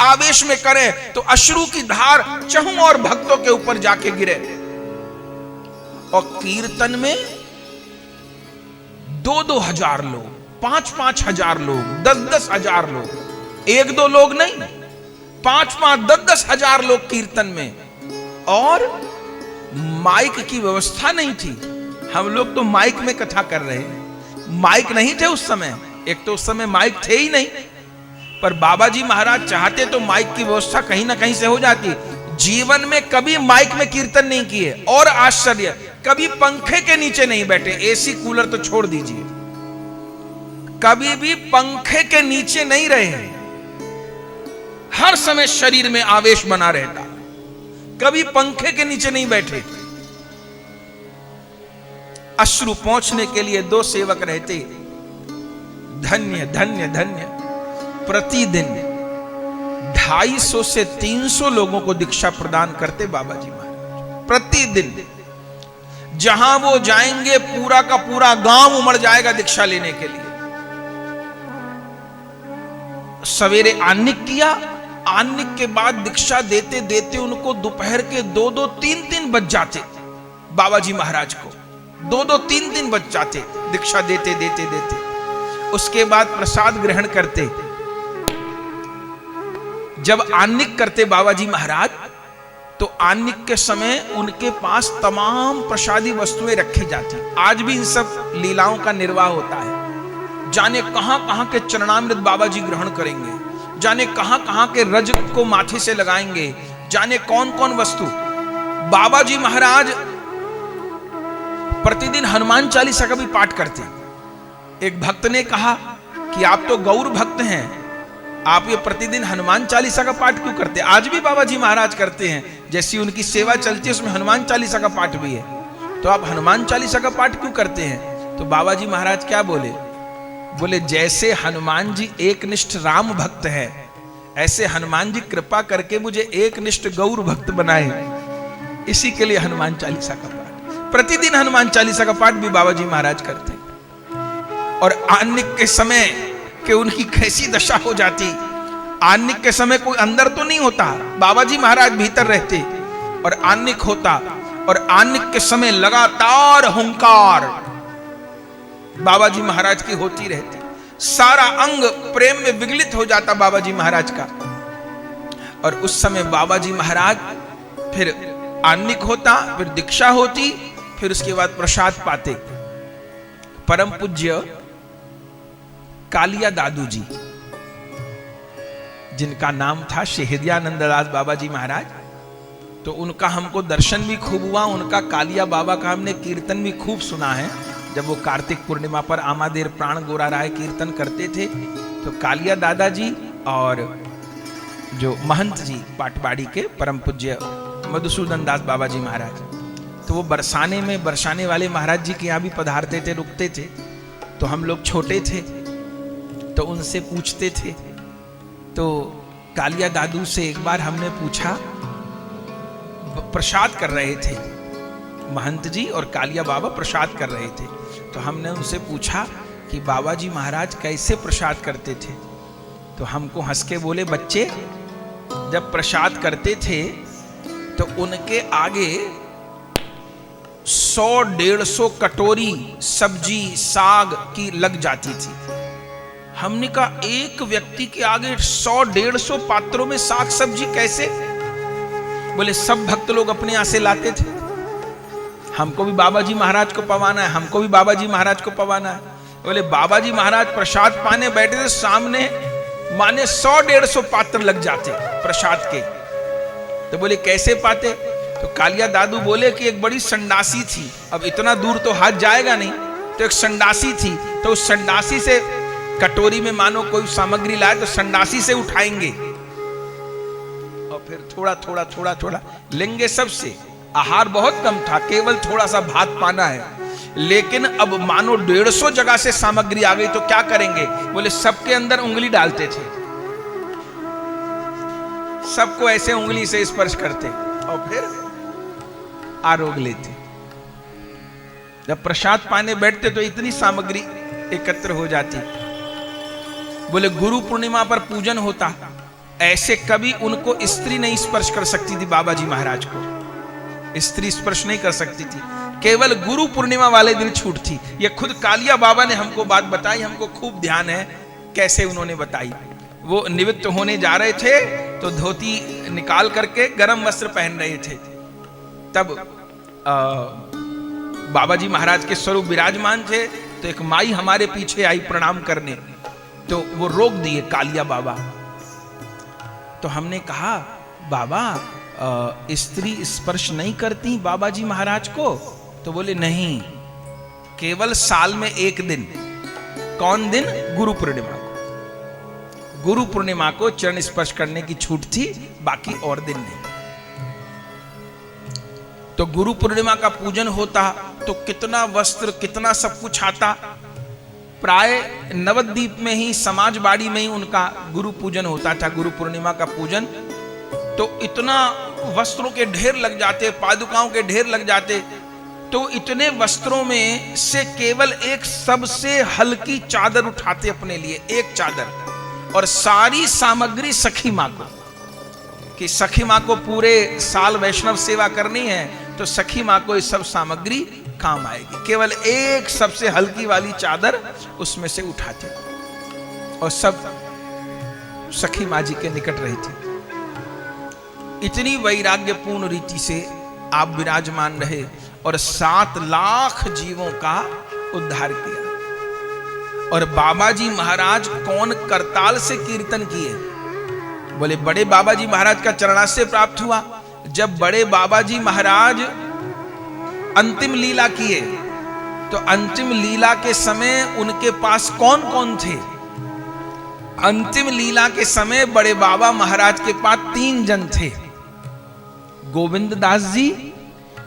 आवेश में करें तो अश्रु की धार चहुं और भक्तों के ऊपर जाके गिरे। और कीर्तन में 2-2 हजार लोग, 5-5 हजार लोग, 10-10 हजार लोग, 1-2 लोग नहीं, 5-5, 10-10 हजार लोग कीर्तन में। और माइक की व्यवस्था नहीं थी। हम लोग तो माइक में कथा कर रहे हैं, माइक नहीं थे उस समय। एक तो उस समय माइक थे ही नहीं, पर बाबा जी महाराज चाहते तो माइक की व्यवस्था कहीं ना कहीं से हो जाती। जीवन में कभी माइक में कीर्तन नहीं किए, और आश्चर्य, कभी पंखे के नीचे नहीं बैठे, एसी कूलर तो छोड़ दीजिए, कभी भी पंखे के नीचे नहीं रहे। हर समय शरीर में आवेश बना रहता, कभी पंखे के नीचे नहीं बैठे। अश्रु पहुंचने के लिए 2 सेवक रहते। धन्य धन्य धन्य। प्रतिदिन 250 से 300 लोगों को दीक्षा प्रदान करते बाबा जी महाराज। प्रतिदिन जहां वो जाएंगे पूरा का पूरा गांव उमड़ जाएगा दीक्षा लेने के लिए। सवेरे आन्निक किया, आन्निक के बाद दीक्षा देते देते उनको दोपहर के 2-2, 3-3 बज जाते। बाबा जी महाराज को 2-2, 3-3 बज जाते दीक्षा देते देते देते। उसके बाद प्रसाद ग्रहण करते। जब आन्निक करते बाबा जी महाराज, तो आन्निक के समय उनके पास तमाम प्रसादी वस्तुएं रखी जाती। आज भी इन सब लीलाओं का निर्वाह होता है। जाने कहां कहां के चरणामृत बाबा जी ग्रहण करेंगे, जाने कहां कहां के रज को माथे से लगाएंगे, जाने कौन कौन वस्तु। बाबा जी महाराज प्रतिदिन हनुमान चालीसा का भी पाठ करते। एक भक्त ने कहा कि आप तो गौर भक्त हैं, आप ये प्रतिदिन हनुमान चालीसा का पाठ क्यों करते हैं? आज भी बाबा जी महाराज करते हैं, जैसी उनकी सेवा चलती है उसमें हनुमान चालीसा का पाठ भी है, तो आप हनुमान चालीसा का पाठ क्यों करते हैं? तो बाबा जी महाराज क्या बोले? बोले जैसे हनुमान जी एकनिष्ठ राम भक्त है, ऐसे हनुमान जी कृपा करके मुझे एकनिष्ठ गौर भक्त बनाए, इसी के लिए हनुमान चालीसा का पाठ। प्रतिदिन हनुमान चालीसा का पाठ भी बाबा जी महाराज करते हैं। और आन्निक के समय कि उनकी कैसी दशा हो जाती, आन्निक के समय कोई अंदर तो नहीं होता, बाबा जी महाराज भीतर रहते और आन्निक होता, और आन्निक के समय लगातार हुंकार बाबा जी महाराज की होती रहती, सारा अंग प्रेम में विगलित हो जाता बाबा जी महाराज का। और उस समय बाबा जी महाराज फिर आन्निक होता, फिर दीक्षा होती, फिर उसके बाद प्रसाद पाते। परम पूज्य कालिया दादू जी, जिनका नाम था शहदियानंददास बाबा जी महाराज, तो उनका हमको दर्शन भी खूब हुआ, उनका कालिया बाबा का हमने कीर्तन भी खूब सुना है। जब वो कार्तिक पूर्णिमा पर आमादेर प्राण गोरा राय कीर्तन करते थे, तो कालिया दादाजी और जो महंत जी पाटवाड़ी के परम पूज्य मधुसूदन दास बाबा जी महाराज, तो वो बरसाने वाले महाराज जी के यहाँ भी पधारते थे, रुकते थे। तो हम लोग छोटे थे तो उनसे पूछते थे। तो कालिया दादू से एक बार हमने पूछा, प्रसाद कर रहे थे महंत जी और कालिया बाबा प्रसाद कर रहे थे, तो हमने उनसे पूछा कि बाबा जी महाराज कैसे प्रसाद करते थे? तो हमको हंस के बोले, बच्चे जब प्रसाद करते थे तो उनके आगे 100-150 कटोरी सब्जी साग की लग जाती थी। हमने कहा एक व्यक्ति के आगे 100-150 पात्रों में साग सब्जी कैसे? बोले सब भक्त लोग अपने यहां से लाते थे, हमको भी बाबा जी महाराज को पवाना है, हमको भी बाबा जी महाराज को पवाना है। बोले बाबा जी महाराज प्रसाद पाने बैठे थे, सामने माने 100-150 पात्र लग जाते प्रसाद के। तो बोले कैसे पाते? तो कालिया दादू बोले कि एक बड़ी संडासी थी, अब इतना दूर तो हाथ जाएगा नहीं, तो एक संडासी थी, तो उस संडासी से कटोरी में मानो कोई सामग्री लाए तो संडासी से उठाएंगे और फिर थोड़ा लेंगे सबसे। आहार बहुत कम था, केवल थोड़ा सा भात पाना है, लेकिन अब मानो 150 जगह से सामग्री आ गई तो क्या करेंगे? बोले सबके अंदर उंगली डालते थे, सबको ऐसे उंगली से स्पर्श करते और फिर आरोग लेते। जब प्रसाद पाने बैठते तो इतनी सामग्री एकत्र हो जाती। बोले गुरु पूर्णिमा पर पूजन होता, ऐसे कभी उनको स्त्री नहीं स्पर्श कर सकती थी, बाबा जी महाराज को स्त्री स्पर्श नहीं कर सकती थी, केवल गुरु पूर्णिमा वाले दिन छूट थी। ये खुद कालिया बाबा ने हमको बात बताई, हमको खूब ध्यान है कैसे उन्होंने बताई। वो निवृत्त होने जा रहे थे तो धोती निकाल करके गर्म वस्त्र पहन रहे थे, तब बाबा जी महाराज के स्वरूप विराजमान थे, तो एक माई हमारे पीछे आई प्रणाम करने, तो वो रोक दिए कालिया बाबा। तो हमने कहा बाबा स्त्री स्पर्श नहीं करती बाबा जी महाराज को? तो बोले नहीं, केवल साल में एक दिन। कौन दिन? गुरु पूर्णिमा को। गुरु पूर्णिमा को चरण स्पर्श करने की छूट थी, बाकी और दिन नहीं। तो गुरु पूर्णिमा का पूजन होता तो कितना वस्त्र कितना सब कुछ आता। प्राय नवद्वीप में ही समाजवाड़ी में ही उनका गुरु पूजन होता था, गुरु पूर्णिमा का पूजन। तो इतना वस्त्रों के ढेर लग जाते, पादुकाओं के ढेर लग जाते, तो इतने वस्त्रों में से केवल एक सबसे हल्की चादर उठाते अपने लिए, एक चादर, और सारी सामग्री सखी माँ को, कि सखी माँ को पूरे साल वैष्णव सेवा करनी है तो सखी माँ को ये सब सामग्री काम आएगी। केवल एक सबसे हल्की वाली चादर उसमें से उठाते और सब सखी माँ जी के निकट रही थी। इतनी वैराग्यपूर्ण रीति से आप विराजमान रहे और 7 लाख जीवों का उद्धार किया। और बाबा जी महाराज कौन करताल से कीर्तन किए? बोले बड़े बाबा जी महाराज का चरणाश्रय प्राप्त हुआ जब बड़े बाबा जी महाराज अंतिम लीला किए। तो अंतिम लीला के समय उनके पास कौन कौन थे? अंतिम लीला के समय बड़े बाबा महाराज के पास 3 जन थे, गोविंद दास जी,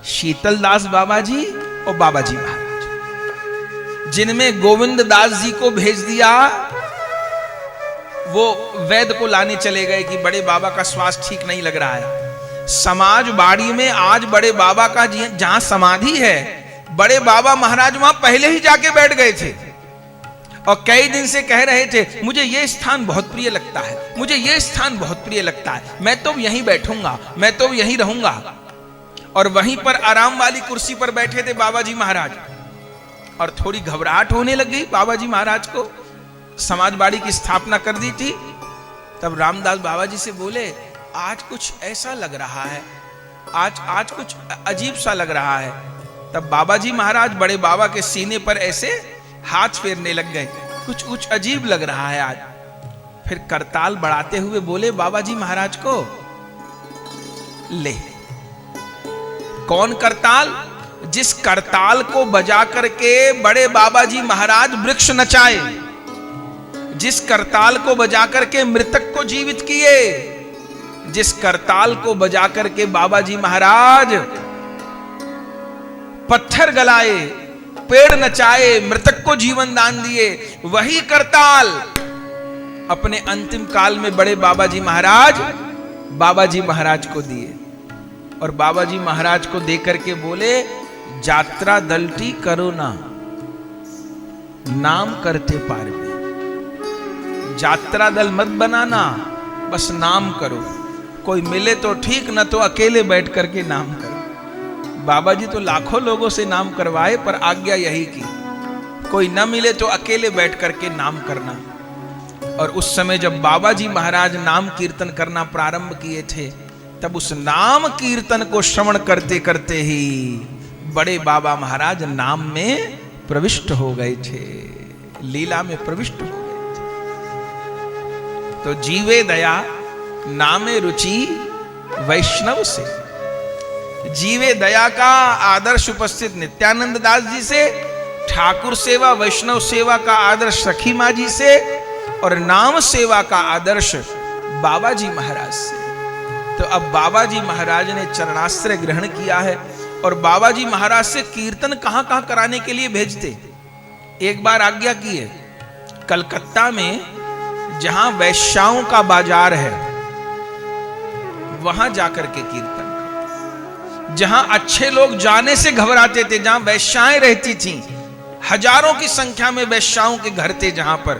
शीतल दास बाबा जी और बाबा जी महाराज। जिनमें गोविंद दास जी को भेज दिया, वो वैद्य को लाने चले गए कि बड़े बाबा का स्वास्थ्य ठीक नहीं लग रहा है। समाज बाड़ी में आज बड़े बाबा का जहां समाधि है, बड़े बाबा महाराज वहां पहले ही जाके बैठ गए थे और कई दिन से कह रहे थे मुझे ये स्थान बहुत प्रिय लगता है, मुझे ये स्थान बहुत प्रिय लगता है, मैं तो यहीं बैठूंगा, मैं तो यहीं रहूंगा। और वहीं पर आराम वाली कुर्सी पर बैठे थे बाबा जी महाराज, और थोड़ी घबराहट होने लग गई बाबा जी महाराज को। समाजवाड़ी की स्थापना कर दी थी। तब रामदास बाबा जी से बोले, आज कुछ ऐसा लग रहा है, आज कुछ अजीब सा लग रहा है। तब बाबा जी महाराज बड़े बाबा के सीने पर ऐसे हाथ फेरने लग गए, कुछ अजीब लग रहा है आज। फिर करताल बढ़ाते हुए बोले बाबा जी महाराज को, ले। कौन करताल? जिस करताल को बजा करके बड़े बाबा जी महाराज वृक्ष नचाए, जिस करताल को बजा करके मृतक को जीवित किए, जिस करताल को बजा करके बाबा जी महाराज पत्थर गलाए, पेड़ नचाए, मृतक को जीवन दान दिए, वही करताल अपने अंतिम काल में बड़े बाबा जी महाराज को दिए। और बाबा जी महाराज को देकर के बोले, यात्रा दलटी करो ना, नाम करते पार में। यात्रा दल मत बनाना, बस नाम करो। कोई मिले तो ठीक, न तो अकेले बैठ करके नाम करो। बाबा जी तो लाखों लोगों से नाम करवाए, पर आज्ञा यही की, कोई न मिले तो अकेले बैठ करके नाम करना। और उस समय जब बाबा जी महाराज नाम कीर्तन करना प्रारंभ किए थे, तब उस नाम कीर्तन को श्रवण करते करते ही बड़े बाबा महाराज नाम में प्रविष्ट हो गए थे, लीला में प्रविष्ट हो गए थे। तो जीवे दया नामे रुचि वैष्णव से। जीवे दया का आदर्श उपस्थित नित्यानंद दास जी से, ठाकुर सेवा वैष्णव सेवा का आदर्श सखी माँ जी से, और नाम सेवा का आदर्श बाबा जी महाराज से। तो अब बाबा जी महाराज ने चरणाश्रय ग्रहण किया है, और बाबा जी महाराज से कीर्तन कहां कहां कराने के लिए भेजते। एक बार आज्ञा की है, कलकत्ता में जहां वैश्याओं का बाजार है, वहां जाकर के कीर्तन, जहां अच्छे लोग जाने से घबराते थे, जहां वैश्याएं रहती थीं, हजारों की संख्या में वैश्याओं के घर थे, जहां पर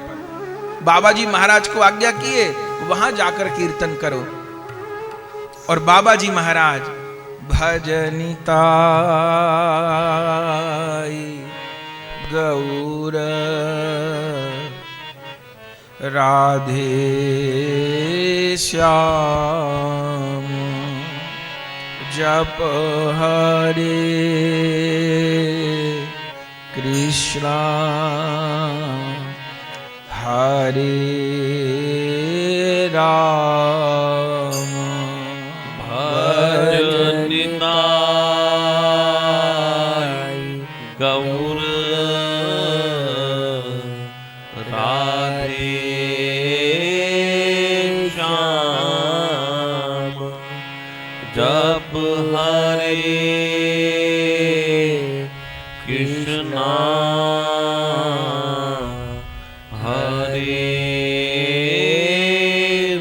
बाबा जी महाराज को आज्ञा किए वहां जाकर कीर्तन करो। और बाबा जी महाराज भजनिताई गौर राधे श्याम जप हरे कृष्णा हरे राम भजनिताई गौर राधे श्याम जप हरे कृष्णा हरे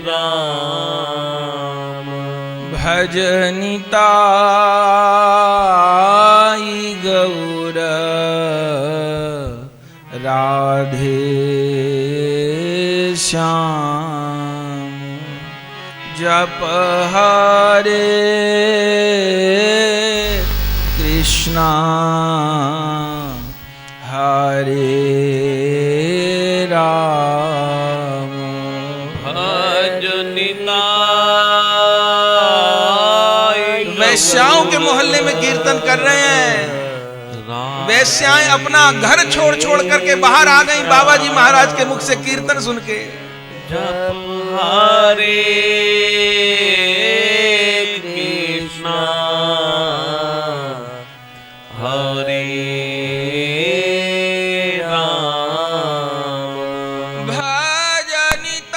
राम भजनिताई गौर राधे श्याम जप हरे कृष्णा हरे राम भजनिताई वैश्याओं के मोहल्ले में कीर्तन कर रहे हैं। वैश्याएं अपना घर छोड़ छोड़ करके बाहर आ गई बाबा जी महाराज के मुख से कीर्तन सुन के। जप हरे कृष्णा हरे राम भजनिताई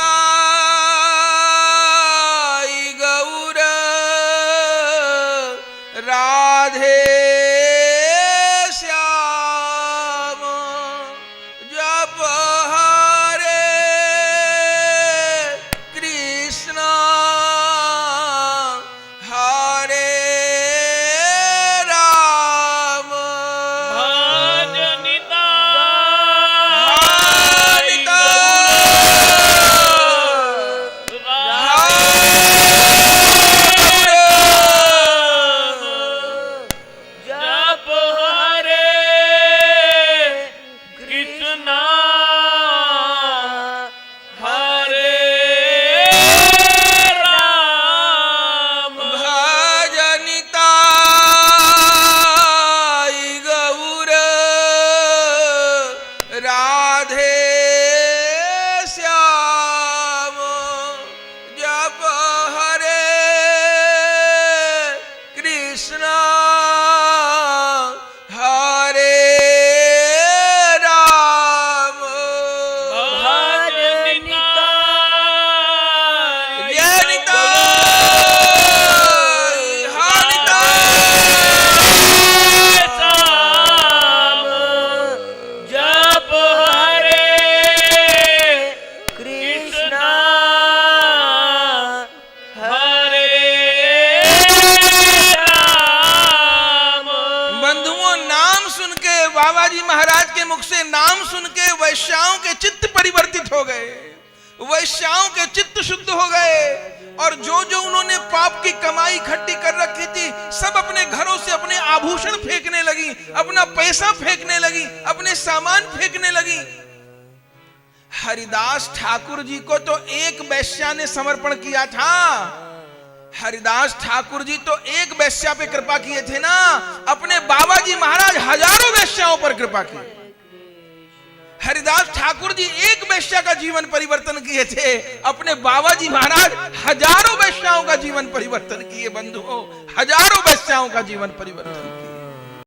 और जो जो उन्होंने पाप की कमाई इकट्ठी कर रखी थी, सब अपने घरों से अपने आभूषण फेंकने लगी, अपना पैसा फेंकने लगी, अपने सामान फेंकने लगी। हरिदास ठाकुर जी को तो एक वैश्या ने समर्पण किया था। हरिदास ठाकुर जी तो एक वैश्या पे कृपा किए थे ना, अपने बाबा जी महाराज हजारों वैश्याओं पर कृपा की। हरिदास ठाकुर जी एक वैश्या का जीवन परिवर्तन किए थे, अपने बाबा जी महाराज हजारों वैश्याओं का जीवन परिवर्तन किए। बंधुओं, हजारों वैश्याओं का जीवन परिवर्तन किए।